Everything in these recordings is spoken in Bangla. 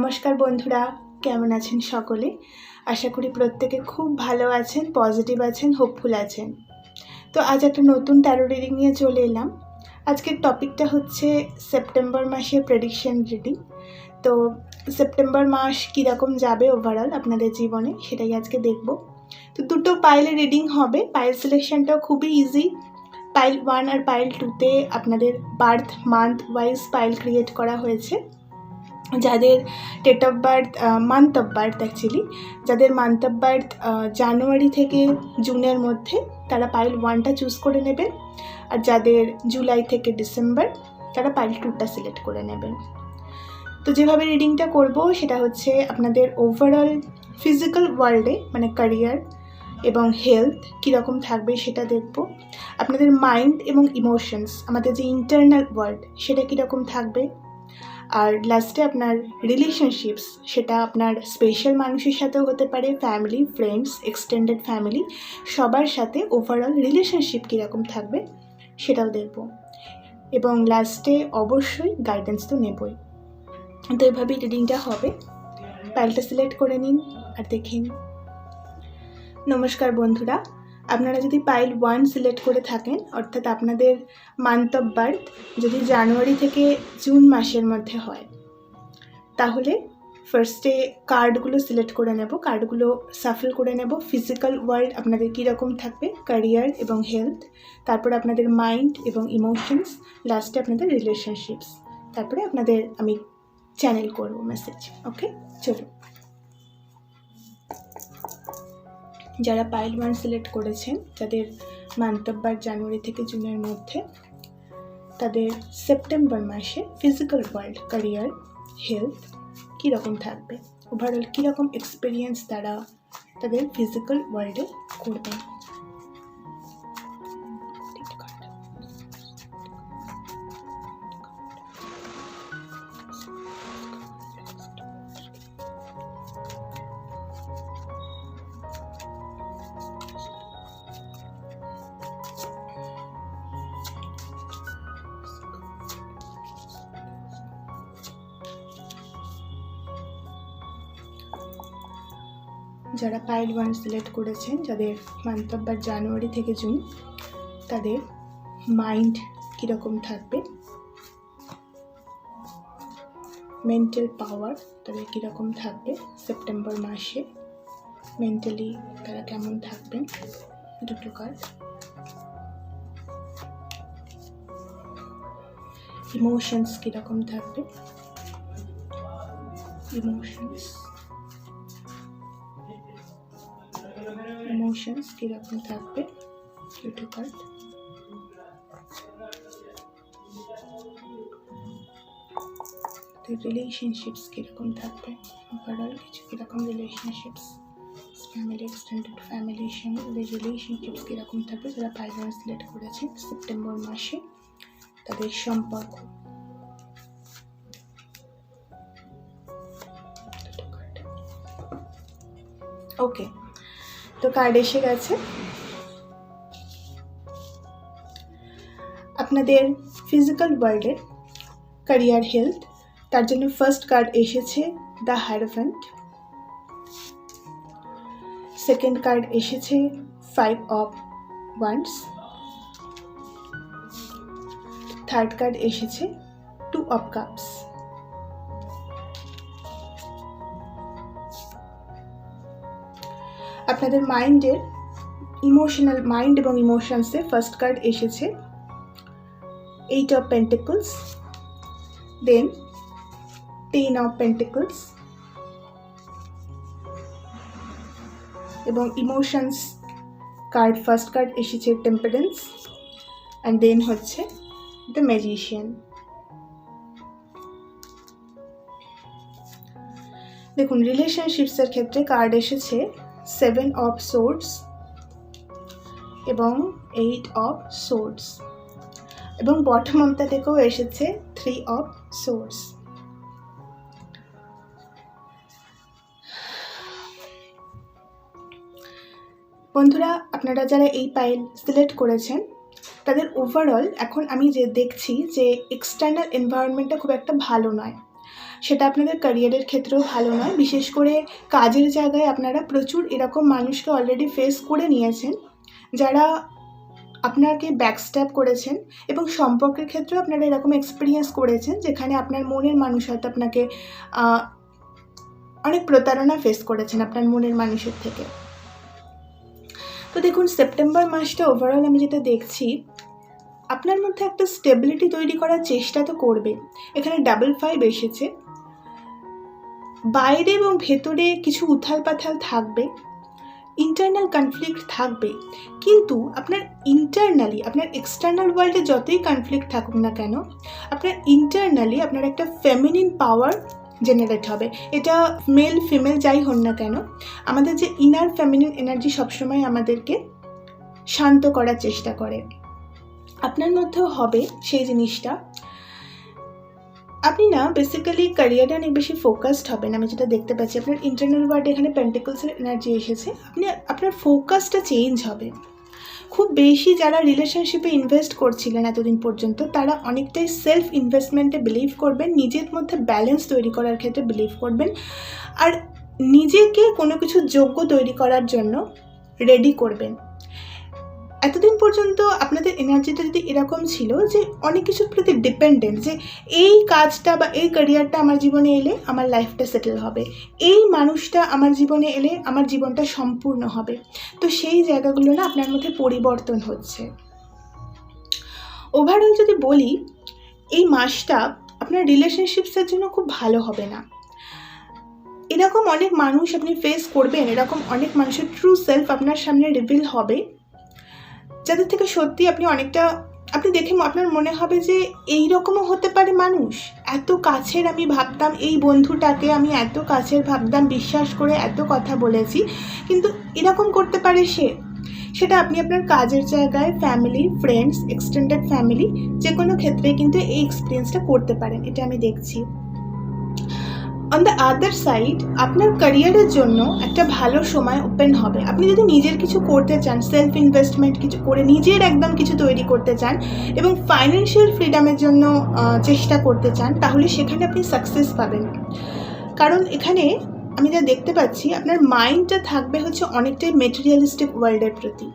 নমস্কার বন্ধুরা, কেমন আছেন সকলে? আশা করি প্রত্যেকে খুব ভালো আছেন, পজিটিভ আছেন, হোপফুল আছেন। তো আজ একটা নতুন ট্যারো রিডিং নিয়ে চলে এলাম। আজকের টপিকটা হচ্ছে সেপ্টেম্বর মাসের প্রেডিকশন রিডিং। তো সেপ্টেম্বর মাস কীরকম যাবে ওভারঅল আপনাদের জীবনে, সেটাই আজকে দেখব। তো দুটো পাইলে রিডিং হবে। পাইল সিলেকশনটাও খুবই ইজি। পাইল 1 আর পাইল 2তে আপনাদের birth month wise file create করা হয়েছে। যাদের date of birth month of birth actually যাদের মান্থ অফ বার্থ জানুয়ারি থেকে জুনের মধ্যে, তারা পাইল 1টা চুজ করে নেবেন। আর যাদের জুলাই থেকে ডিসেম্বর, তারা পাইল 2টা সিলেক্ট করে নেবেন। তো যেভাবে রিডিংটা করব সেটা হচ্ছে আপনাদের ওভারঅল ফিজিক্যাল ওয়ার্ল্ডে, মানে ক্যারিয়ার এবং হেলথ কীরকম থাকবে সেটা দেখব। আপনাদের মাইন্ড এবং ইমোশনস, আমাদের যে ইন্টারনাল ওয়ার্ল্ড, সেটা কীরকম থাকবে। আর লাস্টে আপনার রিলেশনশিপস, সেটা আপনার স্পেশাল মানুষের সাথেও হতে পারে, ফ্যামিলি, ফ্রেন্ডস, এক্সটেন্ডেড ফ্যামিলি, সবার সাথে ওভারঅল রিলেশনশিপ কীরকম থাকবে সেটাও দেখব। এবং লাস্টে অবশ্যই গাইডেন্স তো নেবই। তো এভাবেই রিডিংটা হবে। পাইলটা সিলেক্ট করে নিন আর দেখেন। নমস্কার বন্ধুরা, আপনারা যদি পাইল 1 সিলেক্ট করে থাকেন, অর্থাৎ আপনাদের মান্থ অফ বার্থ যদি জানুয়ারি থেকে জুন মাসের মধ্যে হয়, তাহলে ফার্স্টে কার্ডগুলো সিলেক্ট করে নেব, কার্ডগুলো সাফল করে নেব। ফিজিক্যাল ওয়ার্ল্ড আপনাদের কীরকম থাকবে, ক্যারিয়ার এবং হেলথ, তারপরে আপনাদের মাইন্ড এবং ইমোশনস, লাস্টে আপনাদের রিলেশনশিপস, তারপরে আপনাদের আমি চ্যানেল করব মেসেজ। ওকে, চলো। যারা পাইল 1 সিলেক্ট করেছেন, যাদের মান্থ অফ বার্থ জানুয়ারি থেকে জুনের মধ্যে, তাদের সেপ্টেম্বর মাসে ফিজিক্যাল ওয়ার্ল্ড, ক্যারিয়ার, হেলথ কীরকম থাকবে, ওভারঅল কীরকম এক্সপিরিয়েন্স তারা তাদের ফিজিক্যাল ওয়ার্ল্ডে করবেন। যারা পাইল 1 সিলেক্ট করেছেন, যাদের মান্থ অফ বার্থ জানুয়ারি থেকে জুন, তাদের মাইন্ড কীরকম থাকবে, মেন্টাল পাওয়ার তাদের কীরকম থাকবে সেপ্টেম্বর মাসে, মেন্টালি তারা কেমন থাকবেন, দুটো কার্ড। ইমোশনস কীরকম থাকবে, ইমোশনস কীরকম থাকবে, দুটো কার্ড। রিলেশনশিপস কীরকম থাকবে, ওভারঅল কিছু কীরকম রিলেশনশিপস, ফ্যামিলি, এক্সটেন্ডেড ফ্যামিলির সঙ্গে রিলেশনশিপস কীরকম থাকবে যারা পাইল 1 সিলেক্ট করেছেন সেপ্টেম্বর মাসে, তাদের সম্পর্ক। ওকে, তো কার্ড এসে গেছে। আপনাদের ফিজিক্যাল ওয়ার্ল্ডের ক্যারিয়ার, হেলথ, তার জন্য ফার্স্ট কার্ড এসেছে দ্য হায়ারোফ্যান্ট, সেকেন্ড কার্ড এসেছে 5 অফ ওয়ান্ডস, থার্ড কার্ড এসেছে 2 অফ কাপস। আপনাদের মাইন্ডের ইমোশনাল মাইন্ড এবং ইমোশনসে ফার্স্ট কার্ড এসেছে 8 of pentacles, then 10 of pentacles, এবং ইমোশনস কার্ড ফার্স্ট কার্ড এসেছে টেম্পারেন্স, অ্যান্ড দেন হচ্ছে দ্য ম্যাজিশিয়ান। দেখুন, রিলেশনশিপসের ক্ষেত্রে কার্ড এসেছে 7 অফ সোর্ডস এবং 8 অফ সোর্ডস, এবং বটম অফ দ্য ডেকেও এসেছে 3 অফ সোর্ডস। বন্ধুরা, আপনারা যারা এই পাইল সিলেক্ট করেছেন, তাদের ওভারঅল এখন আমি যে দেখছি যে এক্সটার্নাল এনভায়রনমেন্টটা খুব একটা ভালো নয়। সেটা আপনাদের ক্যারিয়ারের ক্ষেত্রেও ভালো নয়। বিশেষ করে কাজের জায়গায় আপনারা প্রচুর এরকম মানুষকে অলরেডি ফেস করে নিয়েছেন যারা আপনাকে ব্যাকস্ট্যাব করেছেন, এবং সম্পর্কের ক্ষেত্রেও আপনারা এরকম এক্সপিরিয়েন্স করেছেন যেখানে আপনার মনের মানুষ হয়তো আপনাকে অনেক প্রতারণা ফেস করেছেন আপনার মনের মানুষের থেকে। তো দেখুন, সেপ্টেম্বর মাসটা ওভারঅল আমি যেটা দেখছি, আপনার মধ্যে একটা স্টেবিলিটি তৈরি করার চেষ্টা তো করবে। এখানে 5 এসেছে। বাইরে এবং ভেতরে কিছু উথাল পাথাল থাকবে, ইন্টারনাল কনফ্লিক্ট থাকবে, কিন্তু আপনার ইন্টারনালি, আপনার এক্সটার্নাল ওয়ার্ল্ডে যতই কনফ্লিক্ট থাকুক না কেন, আপনার ইন্টারনালি আপনার একটা ফেমিনিন পাওয়ার জেনারেট হবে। এটা মেল ফিমেল যাই হন না কেন, আমাদের যে ইনার ফেমিনিন এনার্জি সবসময় আমাদেরকে শান্ত করার চেষ্টা করে, আপনার মধ্যেও হবে সেই জিনিসটা। আপনি না বেসিক্যালি ক্যারিয়ারে অনেক বেশি ফোকাসড হবেন, আমি যেটা দেখতে পাচ্ছি। আপনার ইন্টারনাল ওয়ার্ডে এখানে পেন্টিকলসের এনার্জি এসেছে। আপনার ফোকাসটা চেঞ্জ হবে। খুব বেশি যারা রিলেশনশিপে ইনভেস্ট করছিলেন এতদিন পর্যন্ত, তারা অনেকটাই সেলফ ইনভেস্টমেন্টে বিলিভ করবেন, নিজের মধ্যে ব্যালেন্স তৈরি করার ক্ষেত্রে বিলিভ করবেন, আর নিজেকে কোনো কিছু যোগ্য তৈরি করার জন্য রেডি করবেন। এতদিন পর্যন্ত আপনাদের এনার্জিটা যদি এরকম ছিল যে অনেক কিছুর প্রতি ডিপেন্ডেন্ট, যে এই কাজটা বা এই ক্যারিয়ারটা আমার জীবনে এলে আমার লাইফটা সেটেল হবে, এই মানুষটা আমার জীবনে এলে আমার জীবনটা সম্পূর্ণ হবে, তো সেই জায়গাগুলো না আপনার মধ্যে পরিবর্তন হচ্ছে। ওভারঅল যদি বলি, এই মাসটা আপনার রিলেশনশিপসের জন্য খুব ভালো হবে না। এরকম অনেক মানুষ আপনি ফেস করবেন, এরকম অনেক মানুষের ট্রু সেলফ আপনার সামনে রিভিল হবে, যাদের থেকে সত্যি আপনি দেখে আপনার মনে হবে যে এই রকমও হতে পারে মানুষ। এত কাছের আমি ভাবতাম এই বন্ধুটাকে, আমি এত কাছের ভাবতাম, বিশ্বাস করে এত কথা বলেছি, কিন্তু এরকম করতে পারে সেটা আপনি আপনার কাজের জায়গায়, ফ্যামিলি, ফ্রেন্ডস, এক্সটেন্ডেড ফ্যামিলি, যে কোনো ক্ষেত্রে কিন্তু এই এক্সপিরিয়েন্সটা করতে পারেন, এটা আমি দেখছি। অন দ্য আদার সাইড, আপনার ক্যারিয়ারের জন্য একটা ভালো সময় ওপেন হবে। আপনি যদি নিজের কিছু করতে চান, সেলফ ইনভেস্টমেন্ট কিছু করে নিজের একদম কিছু তৈরি করতে চান এবং ফাইন্যান্সিয়াল ফ্রিডমের জন্য চেষ্টা করতে চান, তাহলে সেখানে আপনি সাকসেস পাবেন। কারণ এখানে আমি যা দেখতে পাচ্ছি, আপনার মাইন্ডটা থাকবে হচ্ছে অনেকটাই মেটেরিয়ালিস্টিক ওয়ার্ল্ডের প্রতি।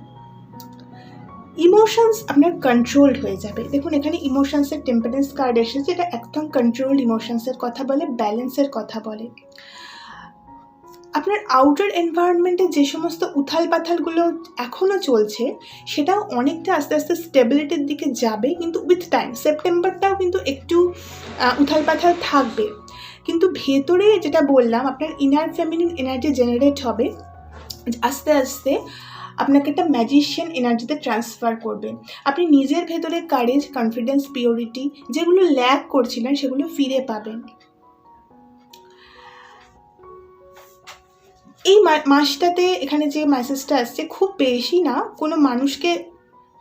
ইমোশনস আপনার কন্ট্রোলড হয়ে যাবে। দেখুন, এখানে ইমোশনসের টেম্পারেন্স কার্ড এসেছে, যেটা একদম কন্ট্রোলড ইমোশনসের কথা বলে, ব্যালেন্সের কথা বলে। আপনার আউটার এনভায়রনমেন্টে যে সমস্ত উথাল পাথালগুলো এখনও চলছে, সেটাও অনেকটা আস্তে আস্তে স্টেবিলিটির দিকে যাবে, কিন্তু উইথ টাইম। সেপ্টেম্বরটাও কিন্তু একটু উথাল পাথাল থাকবে, কিন্তু ভেতরে যেটা বললাম, আপনার ইনার ফেমিনিন এনার্জি জেনারেট হবে, আস্তে আস্তে আপনাকে একটা ম্যাজিশিয়ান এনার্জিতে ট্রান্সফার করবে। আপনি নিজের ভেতরে কারেজ, কনফিডেন্স, পিওরিটি যেগুলো ল্যাক করছিলেন সেগুলো ফিরে পাবেন। এই মাসটাতে এখানে যে মেসেজটা আসছে, খুব বেশি না কোনো মানুষকে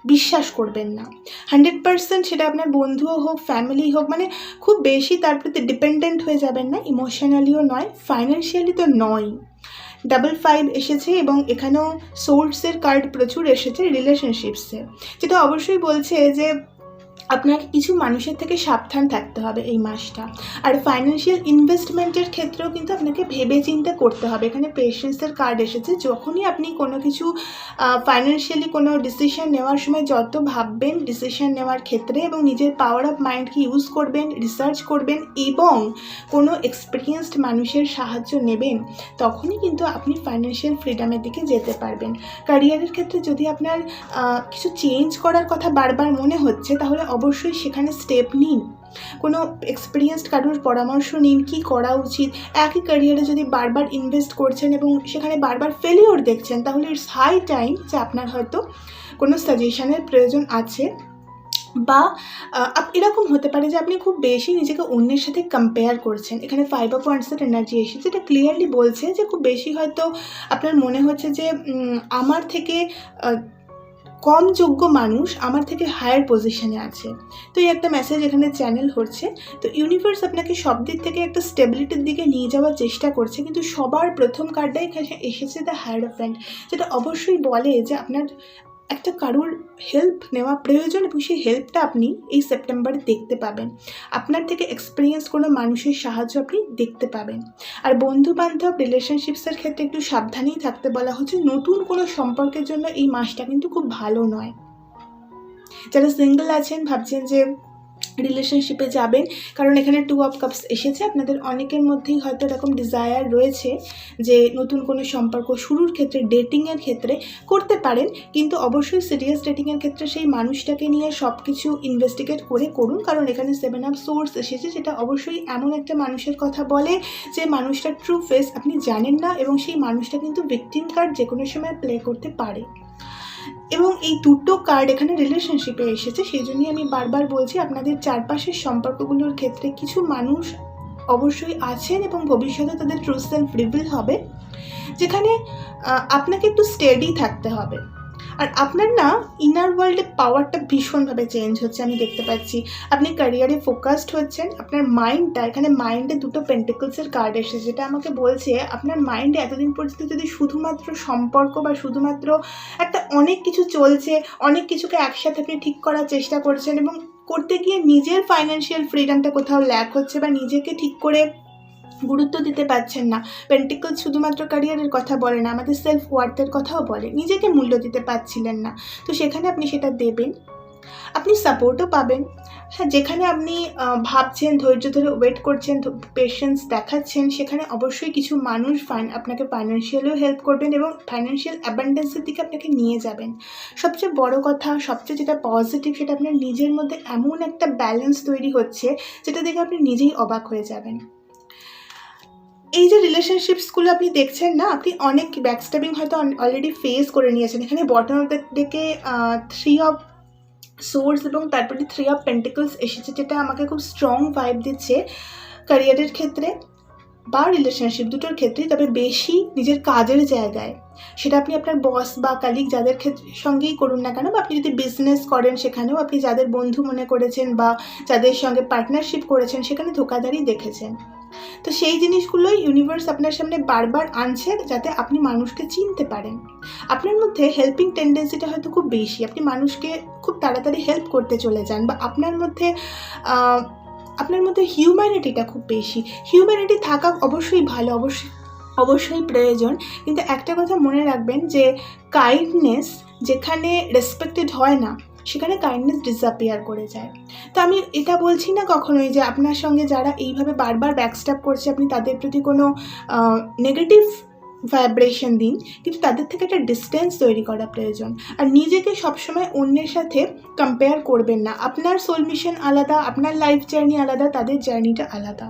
বিশ্বাস করবেন না। 100% সেটা আপনার বন্ধুও হোক, ফ্যামিলি হোক, মানে খুব বেশি তার প্রতি ডিপেন্ডেন্ট হয়ে যাবেন না। ইমোশনালিও নয়, ফাইন্যান্সিয়ালি তো নয়। 5 এসেছে এবং এখানেও সোর্সের কার্ড প্রচুর এসেছে রিলেশনশিপসে, যেটা অবশ্যই বলছে যে আপনাকে কিছু মানুষের থেকে সাবধান থাকতে হবে এই মাসটা। আর ফাইন্যান্সিয়াল ইনভেস্টমেন্টের ক্ষেত্রেও কিন্তু আপনাকে ভেবে চিন্তে করতে হবে। এখানে পেশেন্সের কার্ড এসেছে। যখনই আপনি কোনো কিছু ফাইন্যান্সিয়ালি কোনো ডিসিশন নেওয়ার সময় যত ভাববেন ডিসিশন নেওয়ার ক্ষেত্রে, এবং নিজের পাওয়ার অফ মাইন্ডকে ইউজ করবেন, রিসার্চ করবেন এবং কোনো এক্সপিরিয়েন্সড মানুষের সাহায্য নেবেন, তখনই কিন্তু আপনি ফাইন্যান্সিয়াল ফ্রিডমের দিকে যেতে পারবেন। ক্যারিয়ারের ক্ষেত্রে যদি আপনার কিছু চেঞ্জ করার কথা বারবার মনে হচ্ছে, তাহলে অবশ্যই সেখানে স্টেপ নিন। কোনো এক্সপিরিয়েন্সড কারোর পরামর্শ নিন কি করা উচিত। একই ক্যারিয়ারে যদি বারবার ইনভেস্ট করছেন এবং সেখানে বারবার ফেলিওর দেখছেন, তাহলে ইটস হাই টাইম যে আপনার হয়তো কোনো সাজেশনের প্রয়োজন আছে। বা এরকম হতে পারে যে আপনি খুব বেশি নিজেকে অন্যের সাথে কম্পেয়ার করছেন। এখানে 5 অফ ওয়ান্ডসের এনার্জি এসেছে, যেটা ক্লিয়ারলি বলছে যে খুব বেশি হয়তো আপনার মনে হচ্ছে যে আমার থেকে কম যোগ্য মানুষ আমার থেকে হায়ার পজিশনে আছে। তো এই একটা মেসেজ এখানে চ্যানেল হচ্ছে। তো ইউনিভার্স আপনাকে সব দিক থেকে একটা স্টেবিলিটির দিকে নিয়ে যাওয়ার চেষ্টা করছে, কিন্তু সবার প্রথম কার্ডটাই এসেছে দ্য হায়ারোফ্যান্ট, যেটা অবশ্যই বলে যে আপনার একটা কারোর হেল্প নেওয়া প্রয়োজন এবং সেই হেল্পটা আপনি এই সেপ্টেম্বরে দেখতে পাবেন। আপনার থেকে এক্সপিরিয়েন্স কোনো মানুষের সাহায্য আপনি দেখতে পাবেন। আর বন্ধুবান্ধব রিলেশনশিপসের ক্ষেত্রে একটু সাবধানেই থাকতে বলা হচ্ছে। নতুন কোনো সম্পর্কের জন্য এই মাসটা কিন্তু খুব ভালো নয়। যারা সিঙ্গেল আছেন, ভাবছেন যে রিলেশনশিপে যাবেন, কারণ এখানে 2 অফ কাপস এসেছে, আপনাদের অনেকের মধ্যেই হয়তো এরকম ডিজায়ার রয়েছে যে নতুন কোনো সম্পর্ক শুরুর ক্ষেত্রে, ডেটিংয়ের ক্ষেত্রে করতে পারেন, কিন্তু অবশ্যই সিরিয়াস ডেটিংয়ের ক্ষেত্রে সেই মানুষটাকে নিয়ে সব কিছু ইনভেস্টিগেট করে করুন। কারণ এখানে 7 অফ সোর্স এসেছে, যেটা অবশ্যই এমন একটা মানুষের কথা বলে যে মানুষটার ট্রু ফেস আপনি জানেন না, এবং সেই মানুষটা কিন্তু ভিকটিম কার্ড যে কোনো সময় প্লে করতে পারে। এবং এই দুটো কার্ড এখানে রিলেশনশিপে এসেছে, সেই জন্যই আমি বারবার বলছি আপনাদের চারপাশের সম্পর্কগুলোর ক্ষেত্রে কিছু মানুষ অবশ্যই আছেন এবং ভবিষ্যতে তাদের ট্রু সেলফ রিভিল হবে, যেখানে আপনাকে একটু স্টেডি থাকতে হবে। আর আপনার না ইনার ওয়ার্ল্ডে পাওয়ারটা ভীষণভাবে চেঞ্জ হচ্ছে, আমি দেখতে পাচ্ছি। আপনি ক্যারিয়ারে ফোকাসড হচ্ছেন, আপনার মাইন্ডটা, এখানে মাইন্ডে 2টো পেন্টিকলসের কার্ড এসেছে, যেটা আমাকে বলছে আপনার মাইন্ডে এতদিন পর্যন্ত যদি শুধুমাত্র সম্পর্ক বা শুধুমাত্র একটা অনেক কিছু চলছে, অনেক কিছুকে একসাথে আপনি ঠিক করার চেষ্টা করছেন, এবং করতে গিয়ে নিজের ফাইন্যান্সিয়াল ফ্রিডমটা কোথাও ল্যাক হচ্ছে বা নিজেকে ঠিক করে গুরুত্ব দিতে পারছেন না। পেন্টিকল শুধুমাত্র ক্যারিয়ারের কথা বলে না, আমাদের সেলফ ওয়ার্থের কথাও বলে। নিজেকে মূল্য দিতে পারছিলেন না, তো সেখানে আপনি সেটা দেবেন, আপনি সাপোর্টও পাবেন। হ্যাঁ, যেখানে আপনি ভাবছেন, ধৈর্য ধরে ওয়েট করছেন, পেশেন্স দেখাচ্ছেন, সেখানে অবশ্যই কিছু মানুষ আপনাকে ফাইন্যান্সিয়ালিও হেল্প করবেন এবং ফাইন্যান্সিয়াল অ্যাবান্ডেন্সের দিকে আপনাকে নিয়ে যাবেন। সবচেয়ে বড় কথা, সবচেয়ে যেটা পজিটিভ, সেটা আপনার নিজের মধ্যে এমন একটা ব্যালেন্স তৈরি হচ্ছে, যেটা দেখে আপনি নিজেই অবাক হয়ে যাবেন। এই যে রিলেশনশিপসগুলো আপনি দেখছেন না, আপনি অনেক ব্যাকস্ট্যাবিং হয়তো অলরেডি ফেস করে নিয়েছেন। এখানে বটম অফ দ্য ডেকে 3 অফ সোর্স এবং তারপরে 3 অফ পেন্টিকলস এসেছে, যেটা আমাকে খুব স্ট্রং ভাইব দিচ্ছে ক্যারিয়ারের ক্ষেত্রে বা রিলেশনশিপ দুটোর ক্ষেত্রেই, তবে বেশি নিজের কাজের জায়গায়। সেটা আপনি আপনার বস বা কালিগ যাদের সঙ্গেই করুন না কেন, বা আপনি যদি বিজনেস করেন সেখানেও আপনি যাদের বন্ধু মনে করেছেন বা যাদের সঙ্গে পার্টনারশিপ করেছেন, সেখানে ধোঁকাধারি দেখেছেন। তো সেই জিনিসগুলোই ইউনিভার্স আপনার সামনে বারবার আনছে, যাতে আপনি মানুষকে চিনতে পারেন। আপনার মধ্যে হেল্পিং টেন্ডেন্সিটা হয়তো খুব বেশি, আপনি মানুষকে খুব তাড়াতাড়ি হেল্প করতে চলে যান, বা আপনার মধ্যে হিউম্যানিটিটা খুব বেশি। হিউম্যানিটি থাকা অবশ্যই ভালো, অবশ্যই প্রয়োজন, কিন্তু একটা কথা মনে রাখবেন যে কাইন্ডনেস যেখানে রেসপেক্টেড হয় না, সেখানে কাইন্ডনেস ডিসঅ্যাপিয়ার করে যায়। তো আমি এটা বলছি না কখনোই যে আপনার সঙ্গে যারা এইভাবে বারবার ব্যাকস্ট্যাপ করছে, আপনি তাদের প্রতি কোনো নেগেটিভ ভাইব্রেশন দিন, কিন্তু তাদের থেকে একটা ডিস্টেন্স তৈরি করা প্রয়োজন। আর নিজেকে সবসময় অন্যের সাথে কম্পেয়ার করবেন না। আপনার সোল মিশন আলাদা, আপনার লাইফ জার্নি আলাদা, তাদের জার্নিটা আলাদা।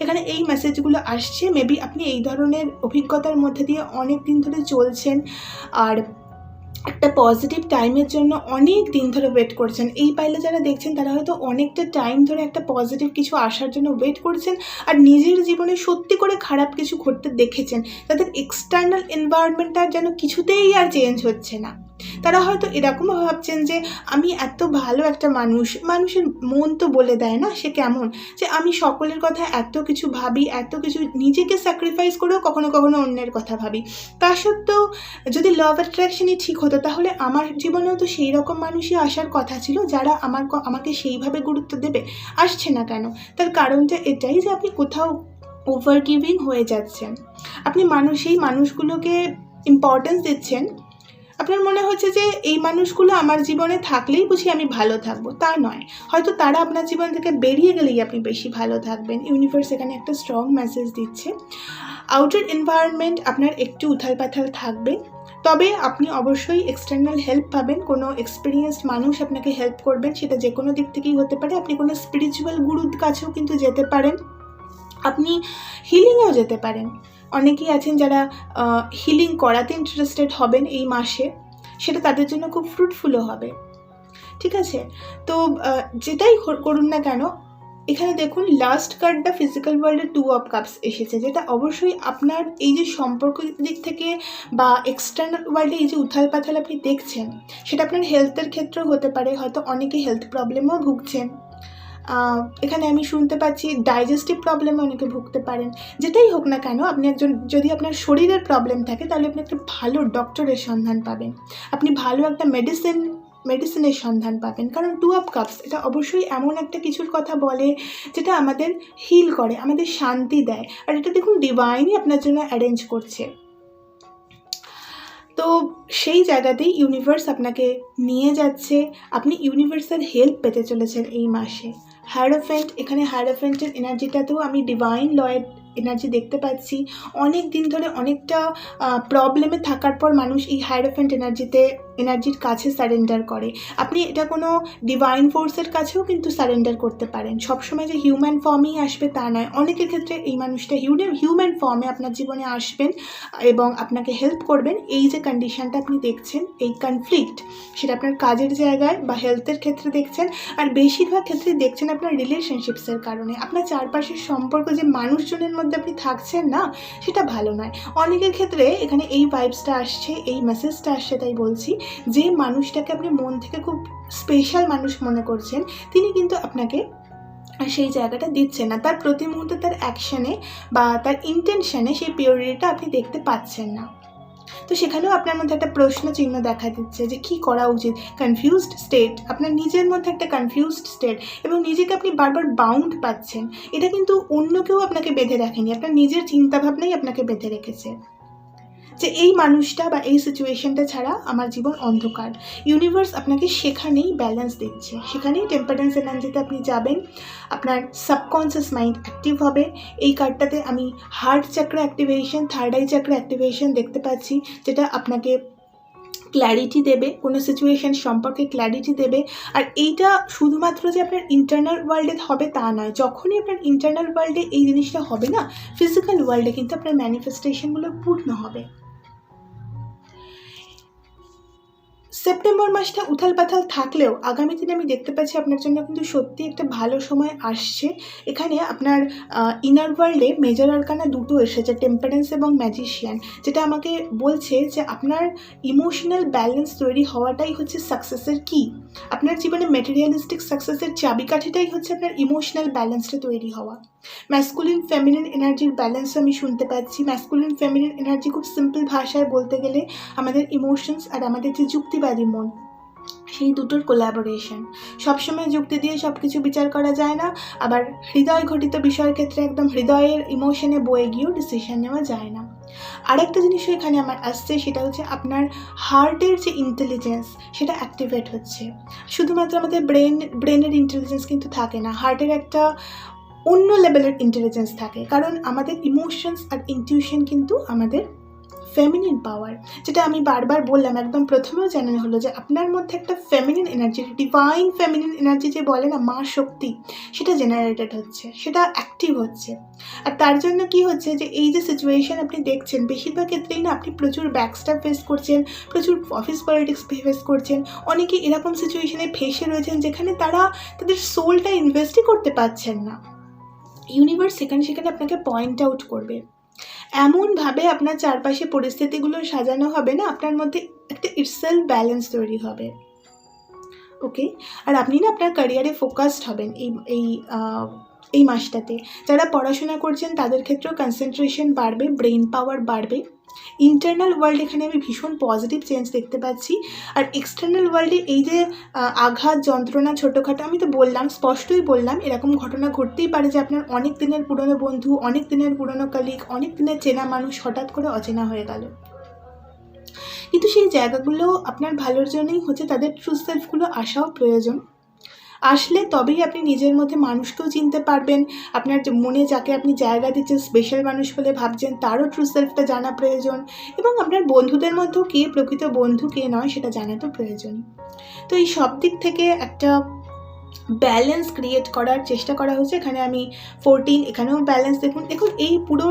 এখানে এই মেসেজগুলো আসছে, মেবি আপনি এই ধরনের অভিজ্ঞতার মধ্যে দিয়ে অনেক দিন ধরে চলছেন, আর একটা পজিটিভ টাইমের জন্য অনেক দিন ধরে ওয়েট করছেন। এই পাইলে যারা দেখছেন, তারা হয়তো অনেকটা টাইম ধরে একটা পজিটিভ কিছু আসার জন্য ওয়েট করছেন, আর নিজের জীবনে সত্যি করে খারাপ কিছু ঘটতে দেখেছেন। তাদের এক্সটার্নাল এনভায়রনমেন্টটা যেন কিছুতেই আর চেঞ্জ হচ্ছে না। তারা হয়তো এরকমও ভাবছেন যে আমি এত ভালো একটা মানুষের মন তো বলে দেয় না সে কেমন, যে আমি সকলের কথা এত কিছু ভাবি, এত কিছু নিজেকে স্যাক্রিফাইস করেও কখনো কখনো অন্যের কথা ভাবি। তা সত্ত্বেও যদি ল অফ অ্যাট্রাকশনই ঠিক হতো, তাহলে আমার জীবনেও তো সেই রকম মানুষই আসার কথা ছিল, যারা আমাকে সেইভাবে গুরুত্ব দেবে। আসছে না কেন? তার কারণটা এটাই যে আপনি কোথাও ওভার গিভিং হয়ে যাচ্ছেন। আপনি সেই মানুষগুলোকে ইম্পর্টেন্স দিচ্ছেন, আপনার মনে হচ্ছে যে এই মানুষগুলো আমার জীবনে থাকলেই বুঝি আমি ভালো থাকবো। তা নয়, হয়তো তারা আপনার জীবন থেকে বেরিয়ে গেলেই আপনি বেশি ভালো থাকবেন। ইউনিভার্স এখানে একটা স্ট্রং মেসেজ দিচ্ছে। আউটার এনভায়রনমেন্ট আপনার একটু উথাল পাথাল থাকবে, তবে আপনি অবশ্যই এক্সটার্নাল হেল্প পাবেন। কোনো এক্সপিরিয়েন্সড মানুষ আপনাকে হেল্প করবেন, সেটা যে কোনো দিক থেকেই হতে পারে। আপনি কোনো স্পিরিচুয়াল গুরুর কাছেও কিন্তু যেতে পারেন, আপনি হিলিংয়েও যেতে পারেন। অনেকেই আছেন যারা হিলিং করাতে ইন্টারেস্টেড হবেন এই মাসে, সেটা তাদের জন্য খুব ফ্রুটফুলও হবে। ঠিক আছে, তো যেটাই করুন না কেন, এখানে দেখুন লাস্ট কার্ডটা ফিজিক্যাল ওয়ার্ল্ডের 2 অফ কাপস এসেছে, যেটা অবশ্যই আপনার এই যে সম্পর্ক দিক থেকে বা এক্সটার্নাল ওয়ার্ল্ডে এই যে উথাল পাথাল আপনি দেখছেন, সেটা আপনার হেলথের ক্ষেত্রেও হতে পারে। হয়তো অনেকে হেলথ প্রবলেমও ভুগছেন, এখানে আমি শুনতে পাচ্ছি ডাইজেস্টিভ প্রবলেমে অনেকে ভুগতে পারেন। যেটাই হোক না কেন, আপনি একজন যদি আপনার শরীরের প্রবলেম থাকে তাহলে আপনি একটা ভালো ডক্টরের সন্ধান পাবেন, আপনি ভালো একটা মেডিসিনের সন্ধান পাবেন। কারণ 2 অফ কাপস এটা অবশ্যই এমন একটা কিছুর কথা বলে যেটা আমাদের হিল করে, আমাদের শান্তি দেয়, আর এটা দেখুন ডিভাইনই আপনার জন্য অ্যারেঞ্জ করছে। তো সেই জায়গাতেই ইউনিভার্স আপনাকে নিয়ে যাচ্ছে, আপনি ইউনিভার্সের হেল্প পেতে চলেছেন এই মাসে। হায়ারোফেন্ট, এখানে হায়ারোফেন্টের এনার্জিটাতেও আমি ডিভাইন লয়ের এনার্জি দেখতে পাচ্ছি। অনেক দিন ধরে অনেকটা প্রবলেমে থাকার পর মানুষ এই হায়ারোফেন্ট এনার্জির কাছে সারেন্ডার করে। আপনি এটা কোনো ডিভাইন ফোর্সের কাছেও কিন্তু সারেন্ডার করতে পারেন। সবসময় যে হিউম্যান ফর্মেই আসবে তা নয়, অনেকের ক্ষেত্রে এই মানুষটা হিউম্যান ফর্মে আপনার জীবনে আসবেন এবং আপনাকে হেল্প করবেন। এই যে কন্ডিশনটা আপনি দেখছেন, এই কনফ্লিক্ট, সেটা আপনার কাজের জায়গায় বা হেলথের ক্ষেত্রে দেখছেন, আর বেশিরভাগ ক্ষেত্রে দেখছেন আপনার রিলেশনশিপসের কারণে। আপনার চারপাশের সম্পর্ক, যে মানুষজনের মধ্যে আপনি থাকছেন না, সেটা ভালো নয়। অনেকের ক্ষেত্রে এখানে এই ভাইবসটা আসছে, এই মেসেজটা আসছে, তাই বলছি যে মানুষটাকে আপনি মন থেকে খুব স্পেশাল মানুষ মনে করছেন, তিনি কিন্তু আপনাকে সেই জায়গাটা দিচ্ছেন না। তার প্রতি মুহূর্তে তার অ্যাকশানে বা তার ইন্টেনশানে সেই পিওরিটিটা আপনি দেখতে পাচ্ছেন না। তো সেখানেও আপনার মধ্যে একটা প্রশ্ন চিহ্ন দেখা দিচ্ছে যে কী করা উচিত। কনফিউজড স্টেট, আপনার নিজের মধ্যে একটা কনফিউজড স্টেট, এবং নিজেকে আপনি বারবার বাউন্ড পাচ্ছেন। এটা কিন্তু অন্য কেউ আপনাকে বেঁধে রাখেনি, আপনার নিজের চিন্তাভাবনাই আপনাকে বেঁধে রেখেছে যে এই মানুষটা বা এই সিচুয়েশনটা ছাড়া আমার জীবন অন্ধকার। ইউনিভার্স আপনাকে সেখানেই ব্যালেন্স দিচ্ছে, সেখানেই টেম্পারেন্স এনার্জিতে আপনি যাবেন, আপনার সাবকনসিয়াস মাইন্ড অ্যাক্টিভ হবে। এই কার্ডটাতে আমি heart chakra activation, third eye chakra activation দেখতে পাচ্ছি, যেটা আপনাকে ক্ল্যারিটি দেবে, কোনো সিচুয়েশন সম্পর্কে ক্ল্যারিটি দেবে। আর এইটা শুধুমাত্র যে আপনার ইন্টারনাল ওয়ার্ল্ডে হবে তা নয়, যখনই আপনার ইন্টারনাল ওয়ার্ল্ডে এই জিনিসটা হবে না, ফিজিক্যাল ওয়ার্ল্ডে কিন্তু আপনার ম্যানিফেস্টেশনগুলো পূর্ণ হবে। সেপ্টেম্বর মাসটা উথাল পাথাল থাকলেও আগামী দিনে আমি দেখতে পাচ্ছি আপনার জন্য কিন্তু সত্যি একটা ভালো সময় আসছে। এখানে আপনার ইনার ওয়ার্ল্ডে মেজর আরকানা দুটো এসেছে, টেম্পারেন্স এবং ম্যাজিশিয়ান, যেটা আমাকে বলছে যে আপনার ইমোশনাল ব্যালেন্স তৈরি হওয়াটাই হচ্ছে সাকসেসের কি। আপনার জীবনে ম্যাটেরিয়ালিস্টিক সাকসেসের চাবিকাঠিটাই হচ্ছে আপনার ইমোশনাল ব্যালেন্সটা তৈরি হওয়া। ম্যাসকুলিন ফেমিনিন এনার্জির ব্যালেন্স আমি শুনতে পাচ্ছি। ম্যাসকুলিন ফেমিনিন এনার্জি খুব সিম্পল ভাষায় বলতে গেলে আমাদের ইমোশনস আর আমাদের যে যুক্তিবাদী মন, সেই দুটোর কোলাবোরেশন। সবসময় যুক্তি দিয়ে সব কিছু বিচার করা যায় না, আবার হৃদয় ঘটিত বিষয়ের ক্ষেত্রে একদম হৃদয়ের ইমোশনে বয়ে গিয়েও ডিসিশন নেওয়া যায় না। আরেকটা জিনিসও এখানে আমার আসছে, সেটা হচ্ছে আপনার হার্টের যে ইন্টেলিজেন্স সেটা অ্যাক্টিভেট হচ্ছে। শুধুমাত্র আমাদের ব্রেনের ইন্টেলিজেন্স কিন্তু থাকে না, হার্টের একটা অন্য লেভেলের ইন্টেলিজেন্স থাকে। কারণ আমাদের ইমোশনস আর ইনটিউশন কিন্তু আমাদের ফেমিনিন পাওয়ার, যেটা আমি বারবার বললাম, একদম প্রথমেও জানানো হলো যে আপনার মধ্যে একটা feminine energy, divine feminine energy যে বলে না মা শক্তি, সেটা জেনারেটেড হচ্ছে, সেটা অ্যাক্টিভ হচ্ছে। আর তার জন্য কি হচ্ছে যে এই যে সিচুয়েশন আপনি দেখছেন, বেশিরভাগ ক্ষেত্রেই না আপনি প্রচুর ব্যাকস্ট্যাপ ফেস করছেন, প্রচুর অফিস পলিটিক্স ফেস করছেন। অনেকে এরকম সিচুয়েশনে ফেসে রয়েছেন যেখানে তারা তাদের সোলটা ইনভেস্টই করতে পারছেন না। ইউনিভার্স সেখানে আপনাকে পয়েন্ট আউট করবে, এমনভাবে আপনার চারপাশে পরিস্থিতিগুলো সাজানো হবে না, আপনার মধ্যে একটা ইটসেলফ ব্যালেন্স তৈরি হবে। ওকে, আর আপনি না আপনার ক্যারিয়ারে ফোকাসড হবেন এই মাসটাতে। যারা পড়াশোনা করছেন তাদের ক্ষেত্রেও কনসেন্ট্রেশন বাড়বে, ব্রেন পাওয়ার বাড়বে। ইন্টারনাল ওয়ার্ল্ড এখানে আমি ভীষণ পজিটিভ চেঞ্জ দেখতে পাচ্ছি। আর এক্সটার্নাল ওয়ার্ল্ডে এই যে আঘাত, যন্ত্রণা, ছোটোখাটো, আমি তো বললাম, স্পষ্টই বললাম, এরকম ঘটনা ঘটতেই পারে যে আপনার অনেক দিনের পুরনো বন্ধু, অনেক দিনের পুরনো কলিগ, অনেক দিনের চেনা মানুষ হঠাৎ করে অচেনা হয়ে গেল। কিন্তু সেই জায়গাগুলো আপনার ভালোর জন্যই হচ্ছে, তাদের ট্রু সেলফগুলো আসাও প্রয়োজন। আসলে তবেই আপনি নিজের মধ্যে মানুষকেও চিনতে পারবেন, আপনার মনে যাকে আপনি জায়গা দিচ্ছেন, স্পেশাল মানুষ বলে ভাবছেন, তারও ট্রু সেলফটা জানা প্রয়োজন, এবং আপনার বন্ধুদের মধ্যেও কে প্রকৃত বন্ধু কে নয় সেটা জানা তো প্রয়োজন। তো এই সব দিক থেকে একটা ব্যালেন্স ক্রিয়েট করার চেষ্টা করা হচ্ছে। এখানে আমি 14, এখানেও ব্যালেন্স দেখুন এই পুরো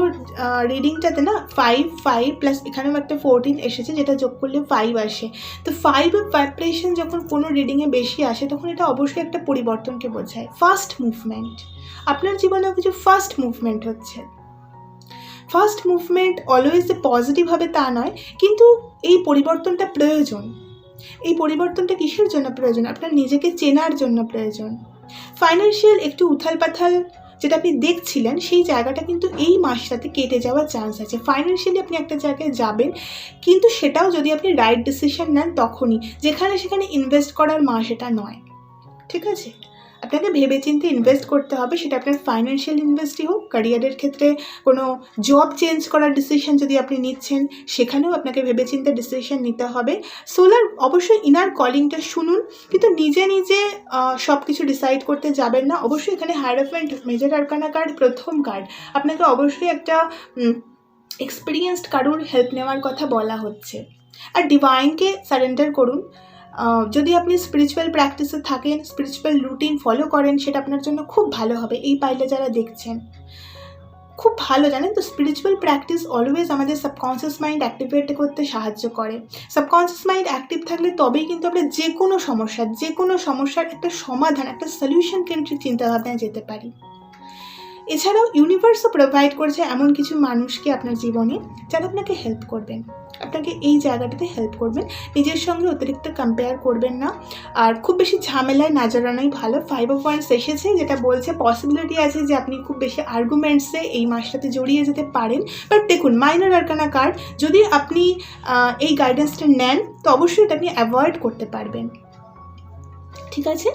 রিডিংটাতে না 5 প্লাস এখানেও একটা 14 এসেছে, যেটা যোগ করলে 5 আসে। তো 5 ভাইব্রেশন যখন কোনো রিডিংয়ে বেশি আসে তখন এটা অবশ্যই একটা পরিবর্তনকে বোঝায়, ফার্স্ট মুভমেন্ট। আপনার জীবনেও কিছু ফার্স্ট মুভমেন্ট হচ্ছে। ফার্স্ট মুভমেন্ট অলওয়েজ যে পজিটিভ হবে তা নয়, কিন্তু এই পরিবর্তনটা প্রয়োজন। এই পরিবর্তনটা কিসের জন্য প্রয়োজন? আপনার নিজেকে চেনার জন্য প্রয়োজন। ফাইন্যান্সিয়াল একটু উথাল পাথাল যেটা আপনি দেখছিলেন সেই জায়গাটা কিন্তু এই মাসটাতে কেটে যাওয়ার চান্স আছে। ফাইন্যান্সিয়ালি আপনি একটা জায়গায় যাবেন, কিন্তু সেটাও যদি আপনি রাইট ডিসিশন নেন তখনই, যেখানে সেখানে ইনভেস্ট করার মাস এটা নয়। ঠিক আছে, আপনাকে ভেবেচিন্তে ইনভেস্ট করতে হবে, সেটা আপনার ফাইন্যান্সিয়াল ইনভেস্টই হোক, ক্যারিয়ারের ক্ষেত্রে কোনো জব চেঞ্জ করার ডিসিশন যদি আপনি নিচ্ছেন সেখানেও আপনাকে ভেবেচিন্তে ডিসিশন নিতে হবে। সোলার অবশ্যই ইনার কলিংটা শুনুন, কিন্তু নিজে নিজে সব কিছু ডিসাইড করতে যাবেন না। অবশ্যই এখানে হায়ারোফেন্ট মেজর আরকানা কার্ড প্রথম কার্ড, আপনাকে অবশ্যই একটা এক্সপিরিয়েন্সড কারোর হেল্প নেওয়ার কথা বলা হচ্ছে। আর ডিভাইনকে সারেন্ডার করুন। যদি আপনি স্পিরিচুয়াল প্র্যাকটিসে থাকেন, স্পিরিচুয়াল রুটিন ফলো করেন, সেটা আপনার জন্য খুব ভালো হবে। এই পাইলে যারা দেখছেন খুব ভালো, জানেন তো স্পিরিচুয়াল প্র্যাকটিস অলওয়েজ আমাদের সাবকনসিয়াস মাইন্ড অ্যাক্টিভেট করতে সাহায্য করে। সাবকনসিয়াস মাইন্ড অ্যাক্টিভ থাকলে তবেই কিন্তু আমরা যে কোনো সমস্যার একটা সমাধান, একটা সলিউশন কেন্দ্রিক চিন্তাভাবনায় যেতে পারি। এছাড়াও ইউনিভার্সও প্রোভাইড করছে এমন কিছু মানুষকে আপনার জীবনে যারা আপনাকে হেল্প করবেন, আপনাকে এই জায়গাটাতে হেল্প করবেন। নিজের সঙ্গে অতিরিক্ত কম্পেয়ার করবেন না, আর খুব বেশি ঝামেলায় না জড়ানোই ভালো। 5 অফ ওয়ান্ডস এসেছে, যেটা বলছে পসিবিলিটি আছে যে আপনি খুব বেশি আর্গুমেন্টসে এই মাসটাতে জড়িয়ে যেতে পারেন। বাট দেখুন, মাইনর আরকানা কার্ড, যদি আপনি এই গাইডেন্সটা নেন তো অবশ্যই এটা আপনি অ্যাভয়েড করতে পারবেন। ঠিক আছে,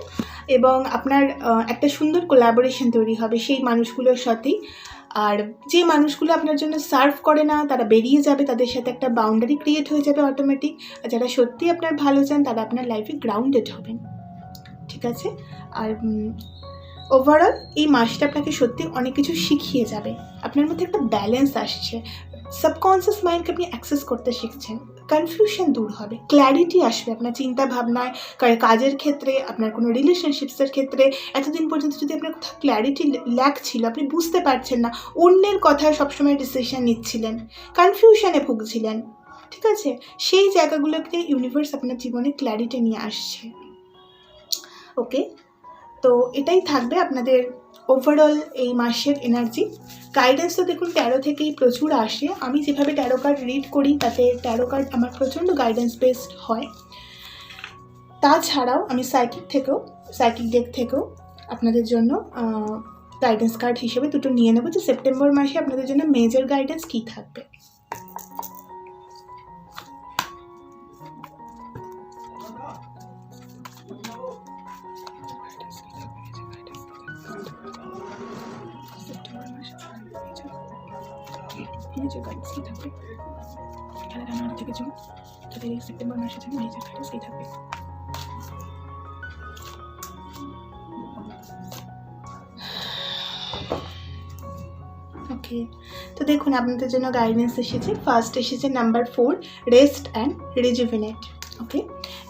এবং আপনার একটা সুন্দর কোলাবোরেশন তৈরি হবে সেই মানুষগুলোর সাথেই। আর যে মানুষগুলো আপনার জন্য সার্ভ করে না তারা বেরিয়ে যাবে, তাদের সাথে একটা বাউন্ডারি ক্রিয়েট হয়ে যাবে অটোমেটিক। আর যারা সত্যি আপনার ভালো চান তারা আপনার লাইফে গ্রাউন্ডেড হবেন। ঠিক আছে, আর ওভারঅল এই মাসটা আপনাকে সত্যি অনেক কিছু শিখিয়ে যাবে। আপনার মধ্যে একটা ব্যালেন্স আসছে, সাবকনসিয়াস মাইন্ডকে আপনি অ্যাক্সেস করতে শিখছেন, কনফিউশন দূর হবে, ক্ল্যারিটি আসবে আপনার চিন্তা ভাবনায়, কাজের ক্ষেত্রে, আপনার কোনো রিলেশনশিপসের ক্ষেত্রে। এতদিন পর্যন্ত যদি আপনার কোথাও ক্ল্যারিটি ল্যাক ছিল, আপনি বুঝতে পারছেন না, অন্যের কথায় সবসময় ডিসিশন নিচ্ছিলেন, কনফিউশনে ভুগছিলেন, ঠিক আছে, সেই জায়গাগুলোকে ইউনিভার্স আপনার জীবনে ক্ল্যারিটি নিয়ে আসছে। ওকে, তো এটাই থাকবে আপনাদের ওভারঅল এই মাসের এনার্জি। গাইডেন্স তো দেখুন 13 থেকেই প্রচুর আসে। আমি যেভাবে ট্যারো কার্ড রিড করি তাতে ট্যারো কার্ড আমার প্রচণ্ড গাইডেন্স বেসড হয়। তাছাড়াও আমি সাইকিক ডেক থেকেও আপনাদের জন্য গাইডেন্স কার্ড হিসেবে দুটো নিয়ে নেব, যে সেপ্টেম্বর মাসে আপনাদের জন্য মেজর গাইডেন্স কী থাকবে। মেজর গাইডেন্স কী থাকবে জানুয়ারি থেকে জুন, তাদের এই সেপ্টেম্বর মাসের জন্য মেজর গাইডেন্স কী থাকবে। ওকে, তো দেখুন আপনাদের জন্য গাইডেন্স এসেছে। ফার্স্ট এসেছে নাম্বার 4, রেস্ট অ্যান্ড রিজুভিনেট। ওকে,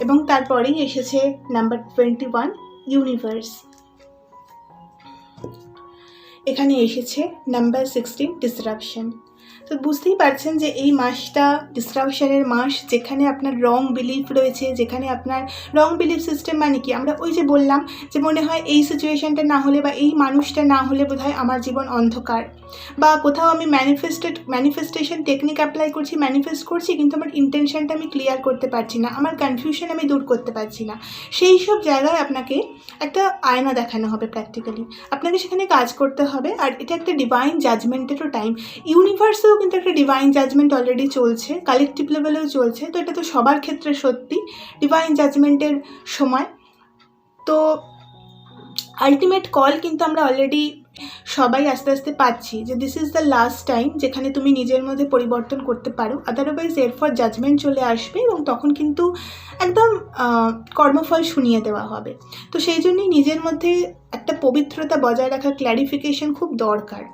এবং তারপরেই এসেছে নাম্বার 21, ইউনিভার্স। এখানে এসেছে নাম্বার 16, ডিসরাপশন। তো বুঝতেই পারছেন যে এই মাসটা ডিসরাপশনের মাস, যেখানে আপনার রং বিলিফ রয়েছে, যেখানে আপনার রং বিলিফ সিস্টেম মানে কি, আমরা ওই যে বললাম যে মনে হয় এই সিচুয়েশানটা না হলে বা এই মানুষটা না হলে বোধহয় আমার জীবন অন্ধকার, বা কোথাও আমি ম্যানিফেস্টেশন টেকনিক অ্যাপ্লাই করছি, ম্যানিফেস্ট করছি, কিন্তু আমার ইন্টেনশনটা আমি ক্লিয়ার করতে পারছি না, আমার কনফিউশন আমি দূর করতে পারছি না। সেই সব জায়গায় আপনাকে একটা আয়না দেখানো হবে, প্র্যাকটিক্যালি আপনাকে সেখানে কাজ করতে হবে। আর এটা একটা ডিভাইন জাজমেন্টেরও টাইম। ইউনিভার্সেও কিন্তু একটা ডিভাইন জাজমেন্ট অলরেডি চলছে, কালেকটিভ লেভেলেও চলছে। তো এটা তো সবার ক্ষেত্রে সত্যি ডিভাইন জাজমেন্টের সময়। তো আলটিমেট কল কিন্তু আমরা অলরেডি সবাই আস্তে আস্তে পাচ্ছি যে this is the last time যেখানে তুমি নিজের মধ্যে পরিবর্তন করতে পারো, আদারওয়াইজ এরপর জাজমেন্ট চলে আসবে এবং তখন কিন্তু একদম কর্মফল শুনিয়ে দেওয়া হবে। তো সেই জন্যই নিজের মধ্যে একটা পবিত্রতা বজায় রাখা, ক্ল্যারিফিকেশন খুব দরকার।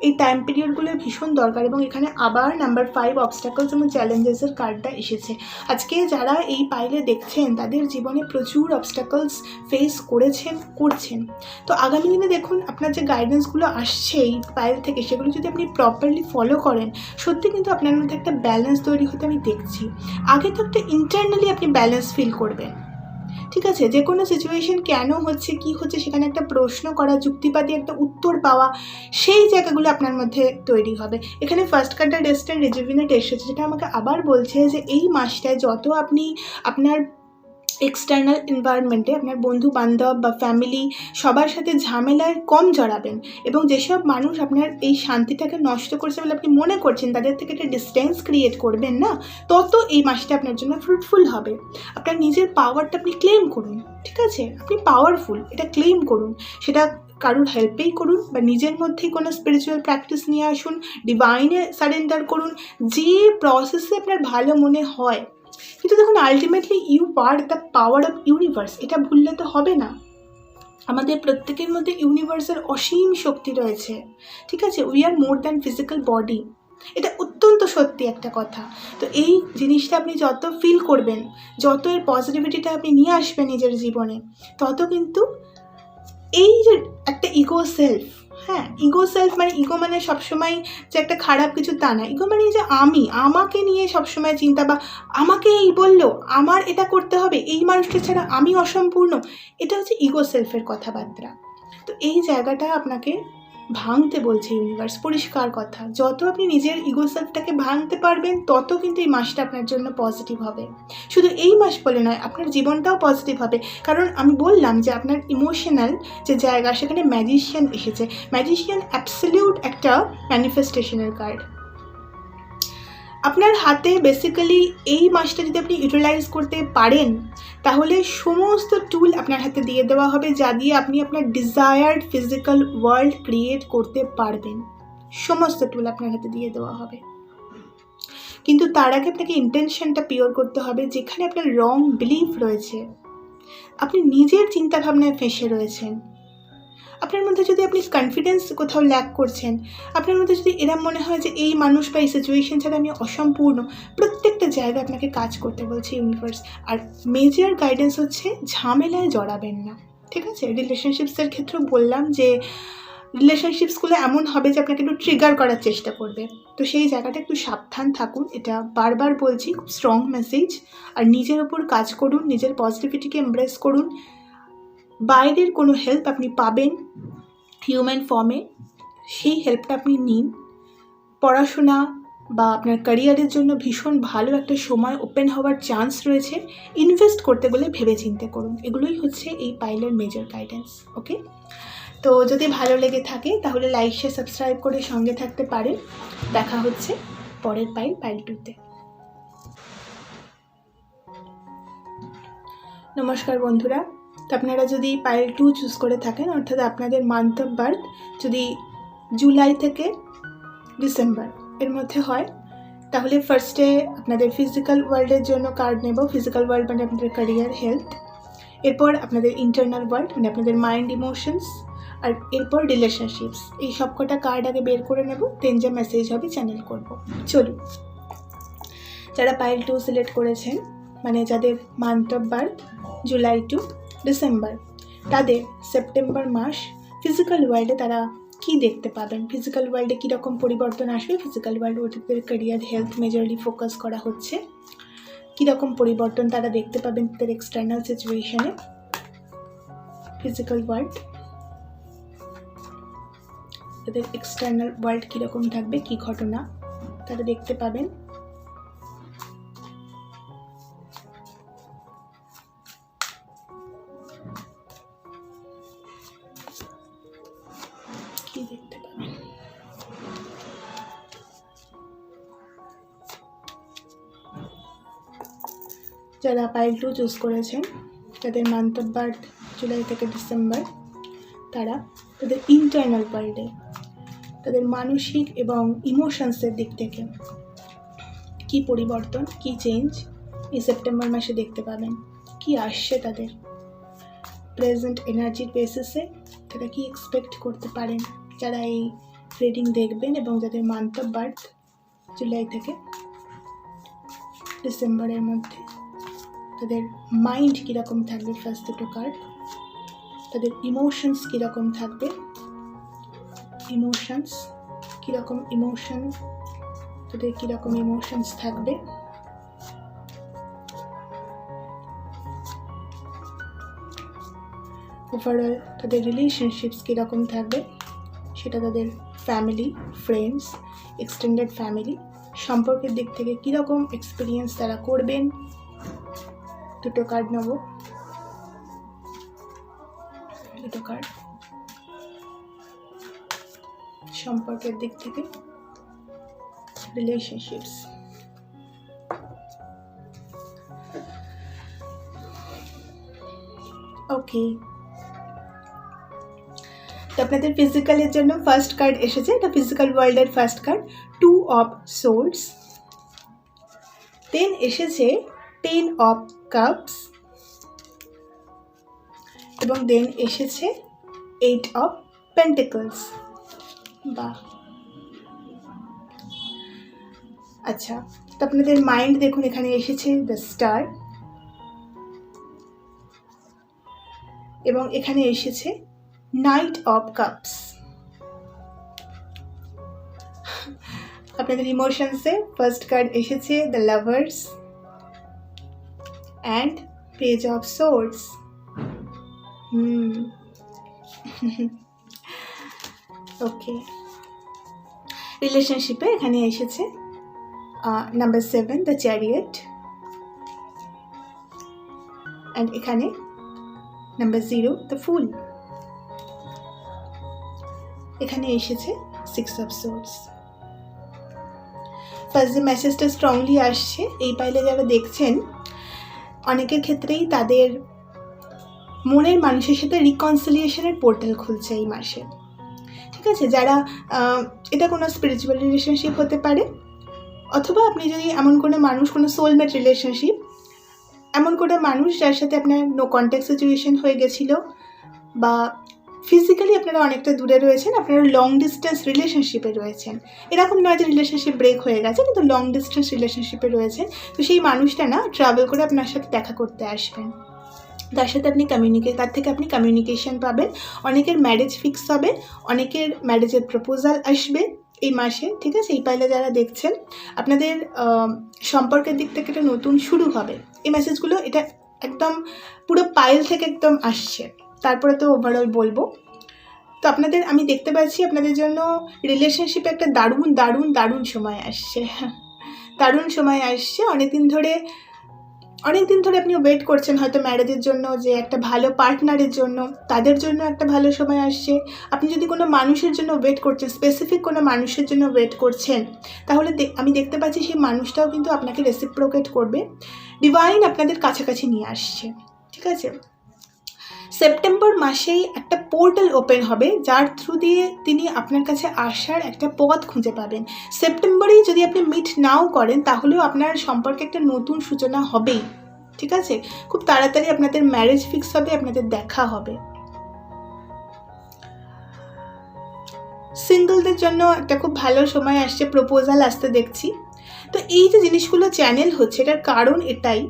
এই টাইম পিরিয়ডগুলো ভীষণ দরকার। এবং এখানে আবার নাম্বার 5, অবস্টাকলস এবং চ্যালেঞ্জেসের কার্ডটা এসেছে। আজকে যারা এই পাইলে দেখছেন তাদের জীবনে প্রচুর অবস্টাকলস ফেস করছেন। তো আগামী দিনে দেখুন আপনার যে গাইডেন্সগুলো আসছে এই পাইল থেকে, সেগুলো যদি আপনি প্রপারলি ফলো করেন, সত্যি কিন্তু আপনার মধ্যে একটা ব্যালেন্স তৈরি হতে আমি দেখছি। আগে তো একটা ইন্টারনালি আপনি ব্যালেন্স ফিল করবেন, ঠিক আছে, যে কোনো সিচুয়েশন কেন হচ্ছে, কি হচ্ছে, সেখানে একটা প্রশ্ন করা, যুক্তিবাদী একটা উত্তর পাওয়া, সেই জায়গাগুলো আপনার মধ্যে তৈরি হবে। এখানে ফার্স্ট কার্ডটা রেস্ট অ্যান্ড রিজুভিনেট এসেছে, যেটা আমাকে আবার বলছে যে এই মাসটায় যত আপনি আপনার এক্সটার্নাল এনভায়রনমেন্টে আপনার বন্ধু বান্ধব বা ফ্যামিলি সবার সাথে ঝামেলায় কম জড়াবেন, এবং যেসব মানুষ আপনার এই শান্তিটাকে নষ্ট করছে বলে আপনি মনে করছেন তাদের থেকে একটা ডিস্টেন্স ক্রিয়েট করবেন না, তত এই মাসটা আপনার জন্য ফ্রুটফুল হবে। আপনার নিজের পাওয়ারটা আপনি ক্লেম করুন, ঠিক আছে? আপনি পাওয়ারফুল, এটা ক্লেম করুন। সেটা কারোর হেল্পেই করুন বা নিজের মধ্যেই কোনো স্পিরিচুয়াল প্র্যাকটিস নিয়ে আসুন, ডিভাইনে সারেন্ডার করুন, যে প্রসেসে আপনার ভালো মনে হয়। কিন্তু দেখুন, ultimately you are the power of universe, এটা ভুললে তো হবে না। আমাদের প্রত্যেকের মধ্যে ইউনিভার্সের অসীম শক্তি রয়েছে, ঠিক আছে? We are more than physical body, এটা অত্যন্ত সত্যি একটা কথা। তো এই জিনিসটা আপনি যত ফিল করবেন, যত এর পজিটিভিটিটা আপনি নিয়ে আসবেন নিজের জীবনে, তত কিন্তু এই যে একটা ইগো সেলফ, হ্যাঁ, ইগো সেলফ মানে ইগো মানে সবসময় যে একটা খারাপ কিছু তা না। ইগো মানে যে আমাকে নিয়ে সবসময় চিন্তা, বা আমাকে এই বললো, আমার এটা করতে হবে, এই মানুষটা ছাড়া আমি অসম্পূর্ণ, এটা হচ্ছে ইগো সেলফের কথাবার্তা। তো এই জায়গাটা আপনাকে ভাঙতে বলছে ইউনিভার্স, পরিষ্কার কথা। যত আপনি নিজের ইগো সেলফটাকে ভাঙতে পারবেন, তত কিন্তু এই মাসটা আপনার জন্য পজিটিভ হবে। শুধু এই মাস বলে নয়, আপনার জীবনটাও পজিটিভ হবে। কারণ আমি বললাম যে আপনার ইমোশনাল যে জায়গা, সেখানে ম্যাজিশিয়ান এসেছে। ম্যাজিশিয়ান অ্যাবসলিউট একটা ম্যানিফেস্টেশনের কার্ড। আপনার হাতে বেসিক্যালি এই মাসটা যদি আপনি ইউটিলাইজ করতে পারেন, তাহলে সমস্ত টুল আপনার হাতে দিয়ে দেওয়া হবে, যা দিয়ে আপনি আপনার ডিজায়ার্ড ফিজিক্যাল ওয়ার্ল্ড ক্রিয়েট করতে পারবেন। সমস্ত টুল আপনার হাতে দিয়ে দেওয়া হবে, কিন্তু তার আগে আপনাকে ইন্টেনশনটা পিওর করতে হবে। যেখানে আপনার রং বিলিফ রয়েছে, আপনি নিজের চিন্তাভাবনায় ফেঁসে রয়েছেন, আপনার মধ্যে যদি আপনি কনফিডেন্স কোথাও ল্যাক করছেন, আপনার মধ্যে যদি এরম মনে হয় যে এই মানুষ বা এই সিচুয়েশন ছাড়া আমি অসম্পূর্ণ, প্রত্যেকটা জায়গায় আপনাকে কাজ করতে বলছে ইউনিভার্স। আর মেজর গাইডেন্স হচ্ছে ঝামেলায় জড়াবেন না, ঠিক আছে? রিলেশনশিপসের ক্ষেত্রেও বললাম যে রিলেশনশিপসগুলো এমন হবে যে আপনাকে একটু ট্রিগার করার চেষ্টা করবে, তো সেই জায়গাটা একটু সাবধান থাকুন। এটা বারবার বলছি, খুব স্ট্রং মেসেজ। আর নিজের ওপর কাজ করুন, নিজের পজিটিভিটিকে এমব্রেস করুন। বাইরের কোনো হেল্প আপনি পাবেন হিউম্যান ফর্মে, সেই হেল্পটা আপনি নিন। পড়াশোনা বা আপনার ক্যারিয়ারের জন্য ভীষণ ভালো একটা সময় ওপেন হওয়ার চান্স রয়েছে। ইনভেস্ট করতে গেলে ভেবে চিন্তে করুন। এগুলোই হচ্ছে এই পাইলের মেজর গাইডেন্স। ওকে, তো যদি ভালো লেগে থাকে তাহলে লাইক শেয়ার সাবস্ক্রাইব করে সঙ্গে থাকতে পারেন। দেখা হচ্ছে পরের পাইল 2তে। নমস্কার বন্ধুরা। তো আপনারা যদি পাইল 2 চুজ করে থাকেন, অর্থাৎ আপনাদের মান্থ অফ বার্থ যদি জুলাই থেকে ডিসেম্বর এর মধ্যে হয়, তাহলে ফার্স্টে আপনাদের ফিজিক্যাল ওয়ার্ল্ডের জন্য কার্ড নেব। ফিজিক্যাল ওয়ার্ল্ড মানে আপনাদের ক্যারিয়ার, হেলথ। এরপর আপনাদের ইন্টারনাল ওয়ার্ল্ড মানে আপনাদের মাইন্ড, ইমোশনস। আর এরপর রিলেশনশিপস। এই সবকটা কার্ড আগে বের করে নেব, দেন যা মেসেজ হবে চ্যানেল করব। চলুন, যারা পাইল 2 সিলেক্ট করেছেন, মানে যাদের month of birth July to December, তাদের সেপ্টেম্বর মাস ফিজিক্যাল ওয়ার্ল্ডে তারা কি দেখতে পাবেন, ফিজিক্যাল ওয়ার্ল্ডে কীরকম পরিবর্তন আসবে, ফিজিক্যাল ওয়ার্ল্ড ওদের ক্যারিয়ার, হেলথ মেজরলি ফোকাস করা হচ্ছে, কীরকম পরিবর্তন তারা দেখতে পাবেন তাদের এক্সটার্নাল সিচুয়েশনে। ফিজিক্যাল ওয়ার্ল্ড, তাদের এক্সটার্নাল ওয়ার্ল্ড কীরকম থাকবে, কী ঘটনা তারা দেখতে পাবেন। যারা পাইল 2 চুজ করেছেন, তাদের মান্থ অফ বার্থ জুলাই থেকে ডিসেম্বর, তারা তাদের ইন্টারনাল ওয়ার্ল্ডে তাদের মানসিক এবং ইমোশনসের দিক থেকে কি পরিবর্তন, কি চেঞ্জ এই সেপ্টেম্বর মাসে দেখতে পাবেন। কি আসছে তাদের প্রেজেন্ট এনার্জির বেসিসে, তারা কি এক্সপেক্ট করতে পারেন যারা এই রিডিং দেখবেন, এবং যাদের মান্থ অফ বার্থ জুলাই থেকে ডিসেম্বরের মধ্যে, তাদের মাইন্ড কীরকম থাকবে। ফার্স্ট দুটো কার্ড, তাদের ইমোশনস কীরকম থাকবে, ইমোশনস কীরকম, ইমোশন তাদের কীরকম ইমোশনস থাকবে। ওভারঅল তাদের রিলেশনশিপস কীরকম থাকবে, সেটা তাদের ফ্যামিলি, ফ্রেন্ডস, এক্সটেন্ডেড ফ্যামিলি সম্পর্কের দিক থেকে কীরকম এক্সপিরিয়েন্স তারা করবেন, দুটো কার্ড নেব, দুটো কার্ড সম্পর্কের দিক থেকে, রিলেশনশিপস। ওকে, তো আপনাদের ফিজিক্যালের জন্য ফার্স্ট কার্ড এসেছে, এটা ফিজিক্যাল ওয়ার্ল্ডের ফার্স্ট কার্ড 2 অফ সোর্ডস, দেন এসেছে 10 অফ কাপস, এবং দেন এসেছে 8 অফ পেন্টিকলস। বাহ, আচ্ছা, তো আপনাদের মাইন্ড দেখুন এখানে এসেছে দ্য স্টার, এবং এখানে এসেছে নাইট অফ কাপস। আপনাদের ইমোশনসে ফার্স্ট কার্ড এসেছে the lovers and page of swords. Okay, রিলেশনশিপে এখানে এসেছে নাম্বার 7 দ্য চ্যারিয়েট, অ্যান্ড এখানে নাম্বার 0 দ্য ফুল, এখানে এসেছে 6 অফ সোর্ডস। ফার্স্ট যে মেসেজটা স্ট্রংলি আসছে, এই পাইলে যারা দেখছেন অনেকের ক্ষেত্রেই তাদের মনের মানুষের সাথে রিকনসিলিয়েশনের পোর্টাল খুলছে এই মাসে। ঠিক আছে, যারা এটা কোনো স্পিরিচুয়াল রিলেশনশিপ হতে পারে, অথবা আপনি যদি এমন কোনো মানুষ, কোনো সোলমেট রিলেশনশিপ, এমন কোনো মানুষ যার সাথে আপনার নো কন্ট্যাক্ট সিচুয়েশন হয়ে গেছিলো, বা ফিজিক্যালি আপনারা অনেকটা দূরে রয়েছেন, আপনারা লং ডিস্টেন্স রিলেশনশিপে রয়েছেন, এরকম নয় যে রিলেশনশিপ ব্রেক হয়ে গেছে, কিন্তু লং ডিস্টেন্স রিলেশনশিপে রয়েছেন। তো সেই মানুষটা না ট্রাভেল করে আপনার সাথে দেখা করতে আসবেন, তার সাথে আপনি তার থেকে আপনি কমিউনিকেশন পাবেন, অনেকের ম্যারেজ ফিক্স হবে, অনেকের ম্যারেজের প্রপোজাল আসবে এই মাসে। ঠিক আছে, এই পাইলে যারা দেখছেন আপনাদের সম্পর্কের দিক থেকে একটা নতুন শুরু হবে। এই মেসেজগুলো এটা একদম পুরো পাইল থেকে একদম আসছে, তারপরে তো ওভারঅল বলবো। তো আপনাদের আমি দেখতে পাচ্ছি আপনাদের জন্য রিলেশনশিপে একটা দারুণ দারুণ দারুণ সময় আসছে, দারুণ সময় আসছে। অনেকদিন ধরে আপনি ওয়েট করছেন হয়তো ম্যারেজের জন্য, যে একটা ভালো পার্টনারের জন্য, তাদের জন্য একটা ভালো সময় আসছে। আপনি যদি কোনো মানুষের জন্য ওয়েট করছেন, স্পেসিফিক কোনো মানুষের জন্য ওয়েট করছেন, তাহলে আমি দেখতে পাচ্ছি সেই মানুষটাও কিন্তু আপনাকে রেসিপ্রোকেট করবে, ডিভাইন আপনাদের কাছাকাছি নিয়ে আসছে। ঠিক আছে, সেপ্টেম্বর মাসেই একটা পোর্টাল ওপেন হবে, যার থ্রু দিয়ে তিনি আপনার কাছে আসার একটা পথ খুঁজে পাবেন। সেপ্টেম্বরেই যদি আপনি মিট নাও করেন, তাহলেও আপনার সম্পর্কে একটা নতুন সূচনা হবেই। ঠিক আছে, খুব তাড়াতাড়ি আপনাদের ম্যারেজ ফিক্স হবে, আপনাদের দেখা হবে। সিঙ্গলদের জন্য একটা খুব ভালো সময় আসছে, প্রপোজাল আসতে দেখছি। তো এই যে জিনিসগুলো চ্যানেল হচ্ছে, এটার কারণ এটাই,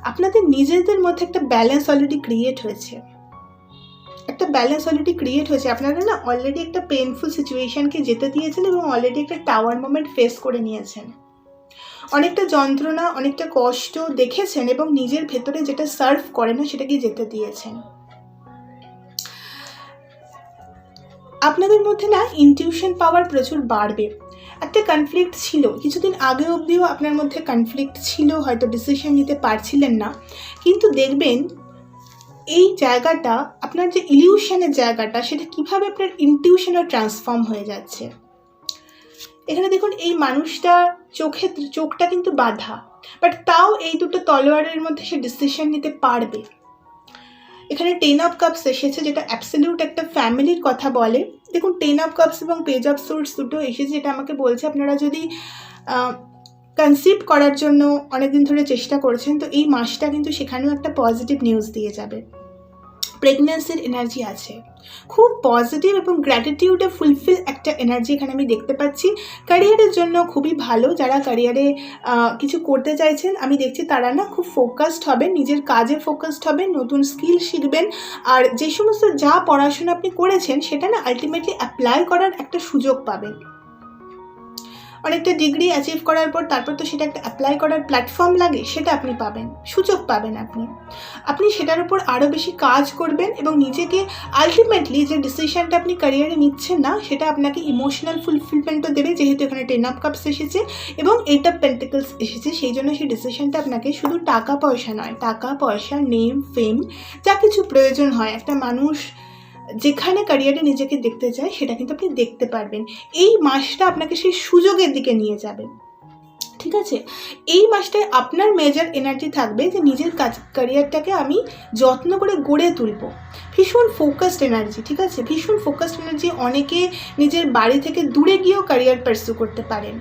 আপনাদের নিজেদের মধ্যে একটা ব্যালেন্স অলরেডি ক্রিয়েট হয়েছে, আপনারা না অলরেডি একটা পেনফুল সিচুয়েশনকে যেতে দিয়েছেন, এবং অলরেডি একটা টাওয়ার মোমেন্ট ফেস করে নিয়েছেন। অনেকটা যন্ত্রণা, অনেকটা কষ্ট দেখেছেন, এবং নিজের ভেতরে যেটা সার্ভ করে না সেটাকে যেতে দিয়েছেন। আপনাদের মধ্যে না ইনটিউশন পাওয়ার প্রচুর বাড়বে। একটা কনফ্লিক্ট ছিল কিছুদিন আগে অবধিও, আপনার মধ্যে কনফ্লিক্ট ছিল, হয়তো ডিসিশন নিতে পারছিলেন না, কিন্তু দেখবেন এই জায়গাটা, আপনার যে ইলিউশনের জায়গাটা, সেটা কিভাবে আপনার ইনটিউশনে ট্রান্সফর্ম হয়ে যাচ্ছে। এখানে দেখুন এই মানুষটা চোখটা কিন্তু বাঁধা, বাট তাও এই দুটো তলোয়ারের মধ্যে সে ডিসিশন নিতে পারবে। এখানে 10 অফ কাপস এসেছে, যেটা অ্যাবসলিউট একটা ফ্যামিলির কথা বলে। দেখুন 10 অফ কাপস এবং পেজ অফ সোর্ডস দুটো এসেছে, যেটা আমাকে বলছে আপনারা যদি কনসিভ করার জন্য অনেকদিন ধরে চেষ্টা করছেন, তো এই মাসটা কিন্তু সেখানেও একটা পজিটিভ নিউজ দিয়ে যাবে। প্রেগন্যান্সির এনার্জি আছে, খুব পজিটিভ এবং গ্র্যাটিটিউডে ফুলফিল একটা এনার্জি এখানে আমি দেখতে পাচ্ছি। ক্যারিয়ারের জন্য খুবই ভালো, যারা ক্যারিয়ারে কিছু করতে চাইছেন আমি দেখছি তারা না খুব ফোকাসড হবেন, নিজের কাজে ফোকাসড হবেন, নতুন স্কিল শিখবেন, আর যে সমস্ত যা পড়াশোনা আপনি করেছেন সেটা না আলটিমেটলি অ্যাপ্লাই করার একটা সুযোগ পাবেন। অনেকটা ডিগ্রি অ্যাচিভ করার পর তারপর তো সেটা একটা অ্যাপ্লাই করার প্ল্যাটফর্ম লাগে, সেটা আপনি পাবেন, সুযোগ পাবেন। আপনি সেটার উপর আরও বেশি কাজ করবেন এবং নিজেকে আলটিমেটলি যে ডিসিশনটা আপনি ক্যারিয়ারে নিচ্ছেন না সেটা আপনাকে ইমোশনাল ফুলফিলমেন্টও দেবে, যেহেতু এখানে 10 অফ কাপস এসেছে এবং 8 অফ পেন্টিকলস এসেছে। সেই জন্য সেই ডিসিশনটা আপনাকে শুধু টাকা পয়সা নয়, টাকা পয়সা, নেম, ফেম, যা কিছু প্রয়োজন হয় একটা মানুষ যেখানে ক্যারিয়ারে নিজেকে দেখতে চায় সেটা কিন্তু আপনি দেখতে পারবেন। এই মাসটা আপনাকে সেই সুযোগের দিকে নিয়ে যাবে, ঠিক আছে? এই মাসটায় আপনার মেজর এনার্জি থাকবে যে নিজের ক্যারিয়ারটাকে আমি যত্ন করে গড়ে তুলব। ভীষণ ফোকাসড এনার্জি, ঠিক আছে? ভীষণ ফোকাসড এনার্জি। অনেকে নিজের বাড়ি থেকে দূরে গিয়েও ক্যারিয়ার পার্সু করতে পারেন।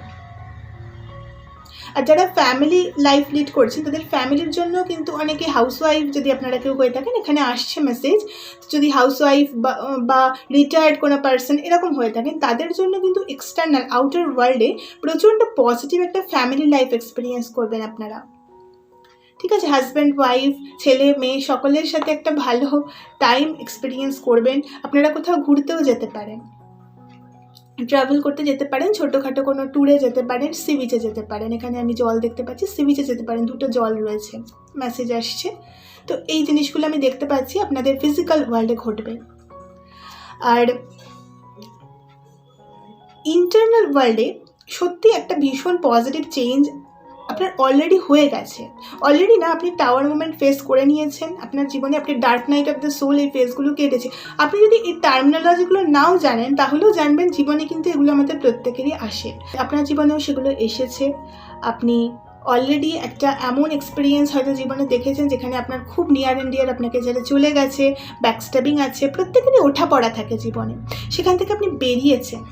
আর যারা ফ্যামিলি লাইফ লিড করছেন তাদের ফ্যামিলির জন্য কিন্তু অনেকে হাউসওয়াইফ যদি আপনারা কেউ হয়ে থাকেন, এখানে আসছে মেসেজ, যদি হাউসওয়াইফ বা রিটায়ার্ড কোনো পার্সন এরকম হয়ে থাকেন তাদের জন্য কিন্তু এক্সটার্নাল আউটার ওয়ার্ল্ডে প্রচণ্ড পজিটিভ একটা ফ্যামিলি লাইফ এক্সপিরিয়েন্স করবেন আপনারা, ঠিক আছে? হাজব্যান্ড, ওয়াইফ, ছেলে, মেয়ে সকলের সাথে একটা ভালো টাইম এক্সপিরিয়েন্স করবেন। আপনারা কোথাও ঘুরতেও যেতে পারেন, ট্রাভেল করতে যেতে পারেন, ছোটোখাটো কোনো ট্যুরে যেতে পারেন, সি বিচে যেতে পারেন। এখানে আমি জল দেখতে পাচ্ছি, সি বিচে যেতে পারেন, দুটো জল রয়েছে, মেসেজ আসছে। তো এই জিনিসগুলো আমি দেখতে পাচ্ছি আপনাদের ফিজিক্যাল ওয়ার্ল্ডে ঘটবে। আর ইন্টারনাল ওয়ার্ল্ডে সত্যি একটা ভীষণ পজিটিভ চেঞ্জ আপনার অলরেডি হয়ে গেছে। অলরেডি না, আপনি টাওয়ার মুভমেন্ট ফেস করে নিয়েছেন আপনার জীবনে, আপনি dark night of the soul এই ফেসগুলো কেটেছে। আপনি যদি এই টার্মিনোলজিগুলো নাও জানেন তাহলেও জানবেন জীবনে কিন্তু এগুলো আমাদের প্রত্যেকেরই আসে, আপনার জীবনেও সেগুলো এসেছে। আপনি অলরেডি একটা এমন এক্সপিরিয়েন্স হয়তো জীবনে দেখেছেন যেখানে আপনার খুব নিয়ার অ্যান্ড ডিয়ার আপনাকে যারা চলে গেছে, ব্যাকস্ট্যাবিং আছে, প্রত্যেকেরই ওঠা পড়া থাকে জীবনে, সেখান থেকে আপনি বেরিয়েছেন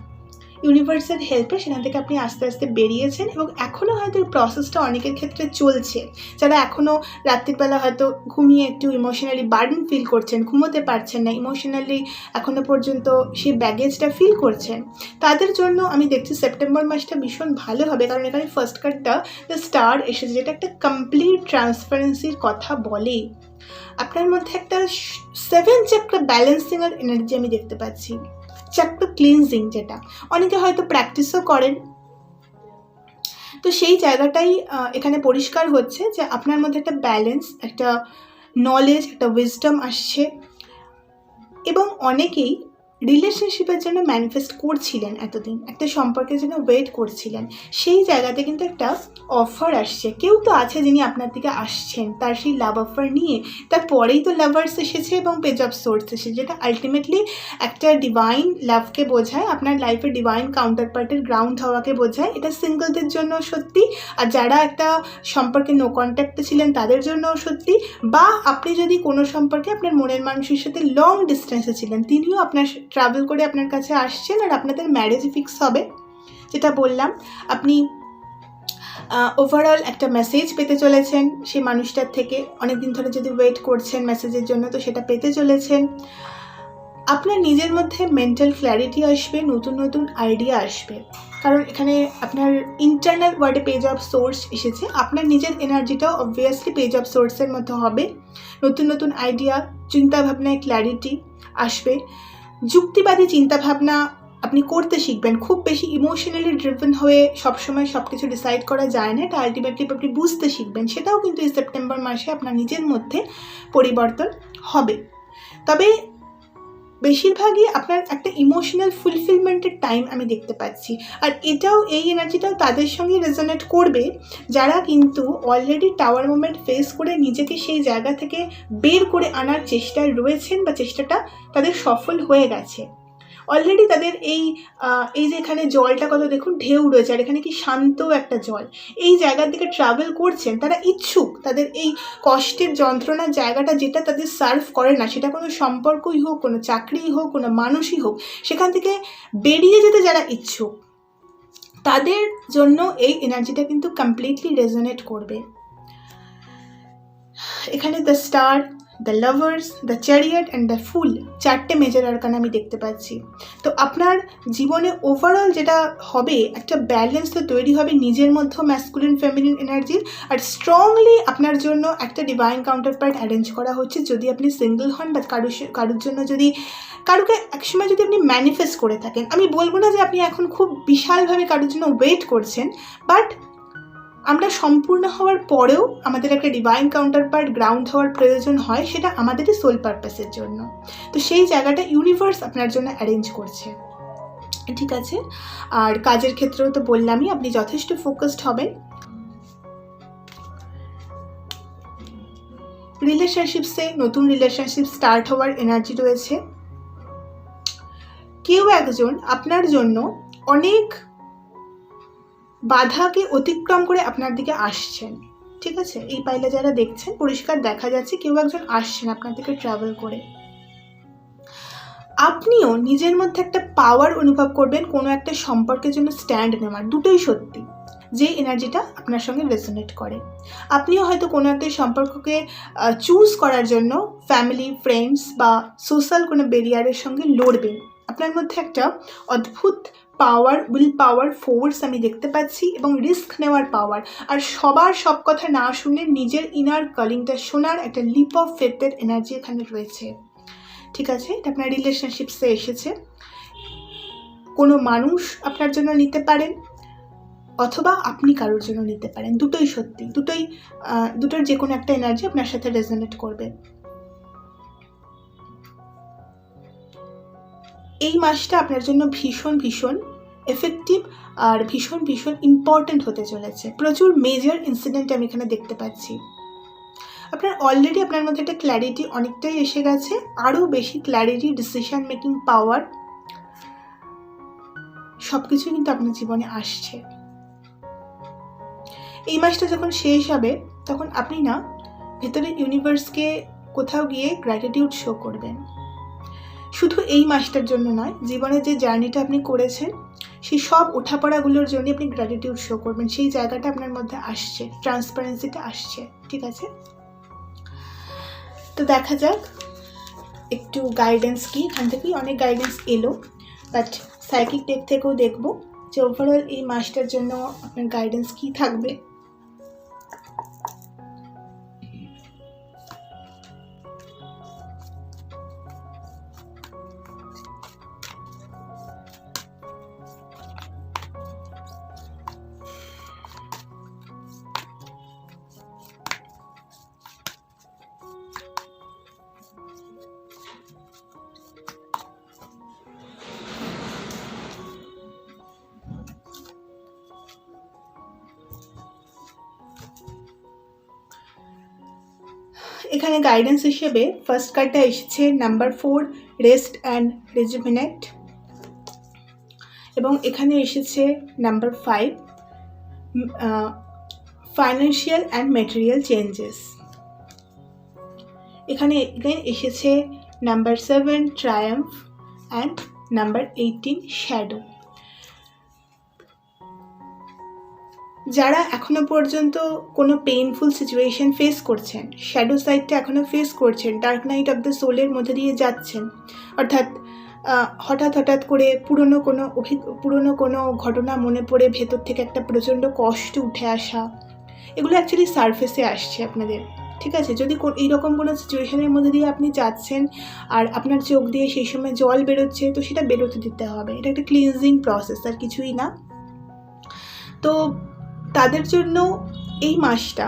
ইউনিভার্সের হেল্পে, সেখান থেকে আপনি আস্তে আস্তে বেরিয়েছেন এবং এখনও হয়তো এই প্রসেসটা অনেকের ক্ষেত্রে চলছে। যারা এখনও রাত্রিবেলা হয়তো ঘুমিয়ে একটু ইমোশনালি বার্ডেন ফিল করছেন, ঘুমোতে পারছেন না, ইমোশনালি এখনও পর্যন্ত সেই ব্যাগেজটা ফিল করছেন, তাদের জন্য আমি দেখছি সেপ্টেম্বর মাসটা ভীষণ ভালো হবে। কারণ এখানে ফার্স্ট কার্ডটা দ্য স্টার এসেছে, যেটা একটা কমপ্লিট ট্রান্সপারেন্সির কথা বলে। আপনার মধ্যে একটা 7 চক্র ব্যালেন্সিংয়ের এনার্জি আমি দেখতে পাচ্ছি, চক্র ক্লিনজিং, যেটা অনেকে হয়তো প্র্যাকটিসও করেন। তো সেই জায়গাটাই এখানে পরিষ্কার হচ্ছে যে আপনার মধ্যে একটা ব্যালেন্স, একটা নলেজ, একটা উইজডম আসছে এবং অনেকেই রিলেশনশিপের জন্য ম্যানিফেস্ট করছিলেন এতদিন, একটা সম্পর্কের জন্য ওয়েট করছিলেন, সেই জায়গাতে কিন্তু একটা অফার আসছে। কেউ তো আছে যিনি আপনার দিকে আসছেন তার সেই লাভ অফার নিয়ে, তারপরেই তো লাভার্স এসেছে এবং পেজ অফ সোর্স এসেছে, যেটা আলটিমেটলি একটা ডিভাইন লাভকে বোঝায়, আপনার লাইফে ডিভাইন কাউন্টার পার্টের গ্রাউন্ড হওয়াকে বোঝায়। এটা সিঙ্গলদের জন্য সত্যি, আর যারা একটা সম্পর্কে নো কন্ট্যাক্টে ছিলেন তাদের জন্যও সত্যি, বা আপনি যদি কোনো সম্পর্কে আপনার মনের মানুষের সাথে লং ডিস্টেন্সে ছিলেন, তিনিও আপনার ট্রাভেল করে আপনার কাছে আসছেন আর আপনাদের ম্যারেজ ফিক্স হবে। যেটা বললাম, আপনি ওভারঅল একটা মেসেজ পেতে চলেছেন সেই মানুষটার থেকে, অনেকদিন ধরে যদি ওয়েট করছেন মেসেজের জন্য তো সেটা পেতে চলেছেন। আপনার নিজের মধ্যে মেন্টাল ক্ল্যারিটি আসবে, নতুন নতুন আইডিয়া আসবে, কারণ এখানে আপনার ইন্টারনাল ওয়ার্ডে পেজ অফ সোর্স এসেছে, আপনার নিজের এনার্জিটাও অবভিয়াসলি পেজ অফ সোর্সের মতো হবে। নতুন নতুন আইডিয়া, চিন্তাভাবনায় ক্ল্যারিটি আসবে, যুক্তিবাদী চিন্তাভাবনা আপনি করতে শিখবেন। খুব বেশি ইমোশনালি ড্রিভেন হয়ে সবসময় সব কিছু ডিসাইড করা যায় না, এটা আলটিমেটলি আপনি বুঝতে শিখবেন। সেটাও কিন্তু এই সেপ্টেম্বর মাসে আপনার নিজের মধ্যে পরিবর্তন হবে। তবে বেশিরভাগই আপনার একটা ইমোশনাল ফুলফিলমেন্টের টাইম আমি দেখতে পাচ্ছি, আর এটাও, এই এনার্জিটাও তাদের সঙ্গে রেজোনেট করবে যারা কিন্তু অলরেডি টাওয়ার মুভমেন্ট ফেস করে নিজেকে সেই জায়গা থেকে বের করে আনার চেষ্টায় রয়েছেন, বা চেষ্টাটা তাদের সফল হয়ে গেছে অলরেডি। তাদের এই যে এখানে জলটা কত দেখুন ঢেউ রয়েছে, আর এখানে কি শান্ত একটা জল, এই জায়গার দিকে ট্রাভেল করছেন, তারা ইচ্ছুক তাদের এই কষ্টের যন্ত্রণার জায়গাটা যেটা তাদের সার্ভ করে না, সেটা কোনো সম্পর্কই হোক, কোনো চাকরিই হোক, কোনো মানুষই হোক, সেখান থেকে বেরিয়ে যেতে যারা ইচ্ছুক তাদের জন্য এই এনার্জিটা কিন্তু কমপ্লিটলি রেজোনেট করবে। এখানে the star, the lovers, the chariot and the fool, 4টে মেজর আরকান আমি দেখতে পাচ্ছি। তো আপনার জীবনে ওভারঅল যেটা হবে, একটা ব্যালেন্স তো তৈরি হবে নিজের মধ্যেও ম্যাসকুলিন ফেমিনিন এনার্জির, আর স্ট্রংলি আপনার জন্য একটা ডিভাইন কাউন্টার পার্ট অ্যারেঞ্জ করা হচ্ছে। যদি আপনি সিঙ্গেল হন বা কারোর জন্য যদি কারোকে একসময় যদি আপনি ম্যানিফেস্ট করে থাকেন, আমি বলবো না যে আপনি এখন খুব বিশালভাবে কারোর জন্য ওয়েট করছেন, বাট আমরা সম্পূর্ণ হওয়ার পরেও আমাদের একটা ডিভাইন কাউন্টার পার্ট গ্রাউন্ড হওয়ার প্রয়োজন হয়, সেটা আমাদেরই সোল পারপাসের জন্য। তো সেই জায়গাটা ইউনিভার্স আপনার জন্য অ্যারেঞ্জ করছে, ঠিক আছে। আর কাজের ক্ষেত্রেও তো বললামই, আপনি যথেষ্ট ফোকাসড হবেন। রিলেশনশিপসে নতুন রিলেশনশিপ স্টার্ট হওয়ার এনার্জি রয়েছে। কেউ একজন আপনার জন্য অনেক বাধাকে অতিক্রম করে আপনার দিকে আসছেন, ঠিক আছে। এই পাইলে যারা দেখছেন পরিষ্কার দেখা যাচ্ছে কেউ একজন আসছেন আপনার দিকে ট্রাভেল করে। আপনিও নিজের মধ্যে একটা পাওয়ার অনুভব করবেন কোনো একটা সম্পর্কের জন্য স্ট্যান্ড নেওয়ার। দুটোই সত্যি, যে এনার্জিটা আপনার সঙ্গে রেজোনেট করে। আপনিও হয়তো কোনো একটা সম্পর্ককে চুজ করার জন্য ফ্যামিলি, ফ্রেন্ডস বা সোশ্যাল কোনো ব্যারিয়ারের সঙ্গে লড়বেন। আপনার মধ্যে একটা অদ্ভুত পাওয়ার, উইল পাওয়ার, ফোর্স আমি দেখতে পাচ্ছি, এবং রিস্ক নেওয়ার পাওয়ার। আর সবার সব কথা না শুনে নিজের ইনার কলিংটা শোনার একটা লিপ অফ ফেথের এনার্জি এখানে রয়েছে, ঠিক আছে। এটা আপনার রিলেশনশিপসে এসেছে। কোনো মানুষ আপনার জন্য নিতে পারেন, অথবা আপনি কারোর জন্য নিতে পারেন। দুটোই সত্যি, দুটোর যে কোনো একটা এনার্জি আপনার সাথে রেজোনেট করবে। এই মাসটা আপনার জন্য ভীষণ ভীষণ এফেক্টিভ আর ভীষণ ভীষণ ইম্পর্ট্যান্ট হতে চলেছে। প্রচুর মেজর ইনসিডেন্ট আমি এখানে দেখতে পাচ্ছি। আপনার অলরেডি আপনার মধ্যে একটা ক্ল্যারিটি অনেকটাই এসে গেছে, আরও বেশি ক্ল্যারিটি, ডিসিশন মেকিং পাওয়ার, সব কিছুই কিন্তু আপনার জীবনে আসছে। এই মাসটা যখন শেষ হবে তখন আপনি না ভেতরে ইউনিভার্সকে কোথাও গিয়ে গ্র্যাটিটিউড শো করবেন। শুধু এই মাসটার জন্য নয়, জীবনে যে জার্নিটা আপনি করেছেন সেই সব ওঠাপড়াগুলোর জন্য আপনি গ্র্যাটিটিউড শো করবেন। সেই জায়গাটা আপনার মধ্যে আসছে, ট্রান্সপারেন্সিটা আসছে, ঠিক আছে। তো দেখা যাক একটু গাইডেন্স কি। এখান থেকেই অনেক গাইডেন্স এলো, বাট সাইকিক ডেক থেকেও দেখবো যে ওভারঅল এই মাসটার জন্য আপনার গাইডেন্স কি থাকবে। এখানে গাইডেন্স হিসেবে ফার্স্ট কার্ডটা এসেছে নাম্বার 4, রেস্ট অ্যান্ড রিজুভিনেট, এবং এখানে এসেছে number 5, financial and material changes. এখানে এসেছে number 7, Triumf, and number 18, shadow. যারা এখনো পর্যন্ত কোনো পেইনফুল সিচুয়েশন ফেস করছেন, শ্যাডো সাইডটা এখনো ফেস করছেন, ডার্ক নাইট অফ দ্য সোলের মধ্যে দিয়ে যাচ্ছেন, অর্থাৎ হঠাৎ করে পুরনো কোনো ঘটনা মনে পড়ে ভেতর থেকে একটা প্রচণ্ড কষ্ট উঠে আসা, এগুলো অ্যাকচুয়ালি সারফেসে আসছে আপনাদের, ঠিক আছে। যদি এইরকম কোনো সিচুয়েশনের মধ্যে দিয়ে আপনি যাচ্ছেন আর আপনার চোখ দিয়ে সেই সময় জল বেরোচ্ছে, তো সেটা বেরোতে দিতে হবে। এটা একটা ক্লিনজিং প্রসেস, আর কিছুই না। তো তাদের জন্য এই মাসটা,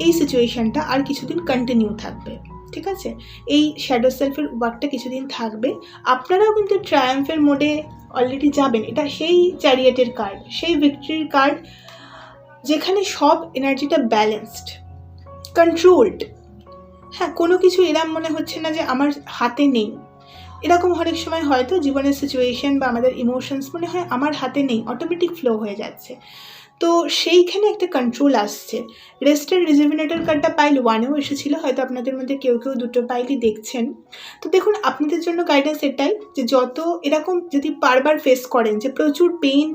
এই সিচুয়েশানটা আর কিছুদিন কন্টিনিউ থাকবে, ঠিক আছে। এই শ্যাডো সেলফের ওয়ার্কটা কিছুদিন থাকবে। আপনারাও কিন্তু ট্রায়াম্ফের মোডে অলরেডি যাবেন। এটা সেই চ্যারিয়েটের কার্ড, সেই ভিক্টরির কার্ড, যেখানে সব এনার্জিটা ব্যালেন্সড, কন্ট্রোলড। হ্যাঁ, কোনো কিছু এরম মনে হচ্ছে না যে আমার হাতে নেই। এরকম অনেক সময় হয়তো জীবনের সিচুয়েশান বা আমাদের ইমোশনস মনে হয় আমার হাতে নেই, অটোমেটিক ফ্লো হয়ে যাচ্ছে। তো সেইখানে একটা কন্ট্রোল আসছে। রেস্ট অ্যান্ড রিজুভিনেটর কার্ডটা পাইল 1-এও এসেছিলো, হয়তো আপনাদের মধ্যে কেউ দুটো পাইলই দেখছেন। তো দেখুন, আপনাদের জন্য গাইডেন্স এটাই যে যত এরকম যদি বারবার ফেস করেন যে প্রচুর পেইন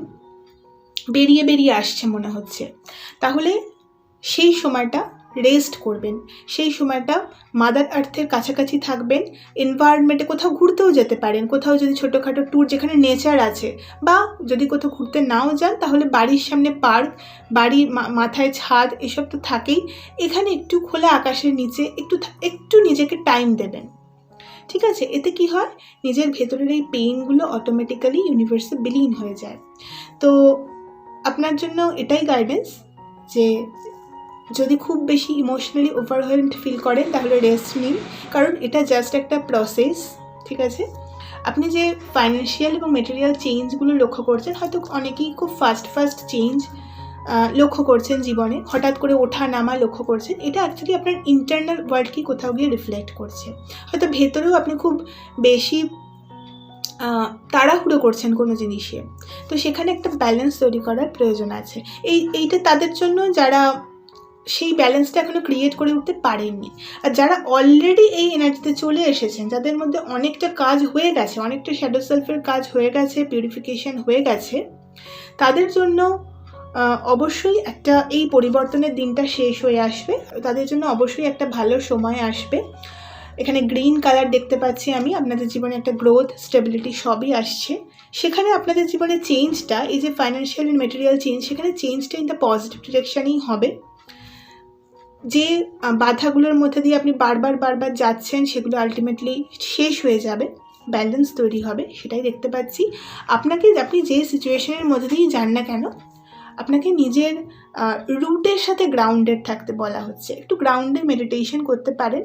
বেরিয়ে আসছে মনে হচ্ছে, তাহলে সেই সময়টা রেস্ট করবেন। সেই সময়টা মাদার আর্থের কাছাকাছি থাকবেন, এনভায়রনমেন্টে কোথাও ঘুরতেও যেতে পারেন, কোথাও যদি ছোটোখাটো ট্যুর যেখানে নেচার আছে, বা যদি কোথাও ঘুরতে নাও যান তাহলে বাড়ির সামনে পার্ক, বাড়ির মাথায় ছাদ, এসব তো থাকেই। এখানে একটু খোলা আকাশের নিচে একটু নিজেকে টাইম দেবেন, ঠিক আছে? এতে কি হয়, নিজের ভেতরের এই পেইনগুলো অটোমেটিক্যালি ইউনিভার্সে বিলীন হয়ে যায়। তো আপনার জন্য এটাই গাইডেন্স যে যদি খুব বেশি ইমোশনালি ওভারওয়েলমড ফিল করেন তাহলে রেস্ট নিন, কারণ এটা জাস্ট একটা প্রসেস, ঠিক আছে? আপনি যে ফাইন্যান্সিয়াল এবং মেটেরিয়াল চেঞ্জগুলো লক্ষ্য করছেন, হয়তো অনেকেই খুব ফাস্ট চেঞ্জ লক্ষ্য করছেন জীবনে, হঠাৎ করে ওঠা নামা লক্ষ্য করছেন। এটা অ্যাকচুয়ালি আপনার ইন্টারনাল ওয়ার্ল্ডকে কোথাও গিয়ে রিফ্লেক্ট করছে। হয়তো ভেতরেও আপনি খুব বেশি তাড়াহুড়ো করছেন কোনো জিনিসে, তো সেখানে একটা ব্যালেন্স তৈরি করার প্রয়োজন আছে। এইটা তাদের জন্য যারা সেই ব্যালেন্সটা এখনও ক্রিয়েট করে উঠতে পারেননি। আর যারা অলরেডি এই এনার্জিতে চলে এসেছেন, যাদের মধ্যে অনেকটা কাজ হয়ে গেছে, অনেকটা শ্যাডো সেলফের কাজ হয়ে গেছে, পিউরিফিকেশন হয়ে গেছে, তাদের জন্য অবশ্যই একটা এই পরিবর্তনের দিনটা শেষ হয়ে আসবে, তাদের জন্য অবশ্যই একটা ভালো সময় আসবে। এখানে গ্রিন কালার দেখতে পাচ্ছি আমি, আপনাদের জীবনে একটা গ্রোথ, স্টেবিলিটি সবই আসছে। সেখানে আপনাদের জীবনে চেঞ্জটা, এই যে ফাইন্যান্সিয়াল অ্যান্ড মেটেরিয়াল চেঞ্জ, সেখানে চেঞ্জটা ইন দ্য পজিটিভ ডিরেকশানেই হবে। যে বাধাগুলোর মধ্যে দিয়ে আপনি বারবার যাচ্ছেন, সেগুলো আলটিমেটলি শেষ হয়ে যাবে, ব্যালেন্স তৈরি হবে, সেটাই দেখতে পাচ্ছি। আপনি যে সিচুয়েশনের মধ্যে দিয়েই যান না কেন, আপনাকে নিজের রুটের সাথে গ্রাউন্ডেড থাকতে বলা হচ্ছে। একটু গ্রাউন্ডে মেডিটেশন করতে পারেন,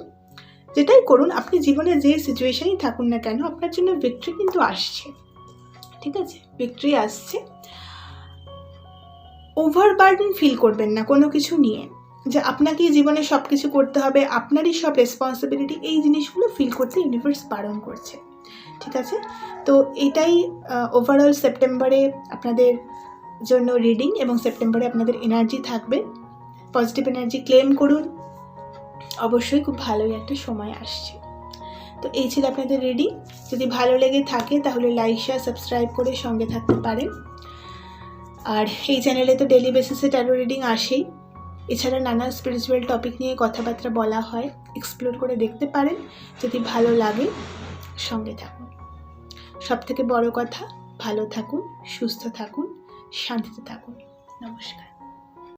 যেটাই করুন, আপনি জীবনে যে সিচুয়েশনেই থাকুন না কেন, আপনার জন্য ভিক্টরি কিন্তু আসছে, ঠিক আছে? ভিক্টরি আসছে। ওভারবার্ডেন ফিল করবেন না কোনো কিছু নিয়ে, যে আপনাকেই জীবনে সব কিছু করতে হবে, আপনারই সব রেসপন্সিবিলিটি, এই জিনিসগুলো ফিল করতে ইউনিভার্স বারণ করছে, ঠিক আছে? তো এটাই ওভারঅল সেপ্টেম্বরে আপনাদের জন্য রিডিং, এবং সেপ্টেম্বরে আপনাদের এনার্জি থাকবে। পজিটিভ এনার্জি ক্লেম করুন, অবশ্যই খুব ভালোই একটা সময় আসছে। তো এই ছিল আপনাদের রিডিং। যদি ভালো লেগে থাকে তাহলে লাইক, শেয়ার, সাবস্ক্রাইব করে সঙ্গে থাকতে পারেন। আর এই চ্যানেলে তো ডেলি বেসিসে ট্যারো রিডিং আসেই, এছাড়া নানা স্পিরিচুয়াল টপিক নিয়ে কথাবার্তা বলা হয়, এক্সপ্লোর করে দেখতে পারেন। যদি ভালো লাগে সঙ্গে থাকুন। সবথেকে বড় কথা, ভালো থাকুন, সুস্থ থাকুন, শান্তিতে থাকুন। নমস্কার।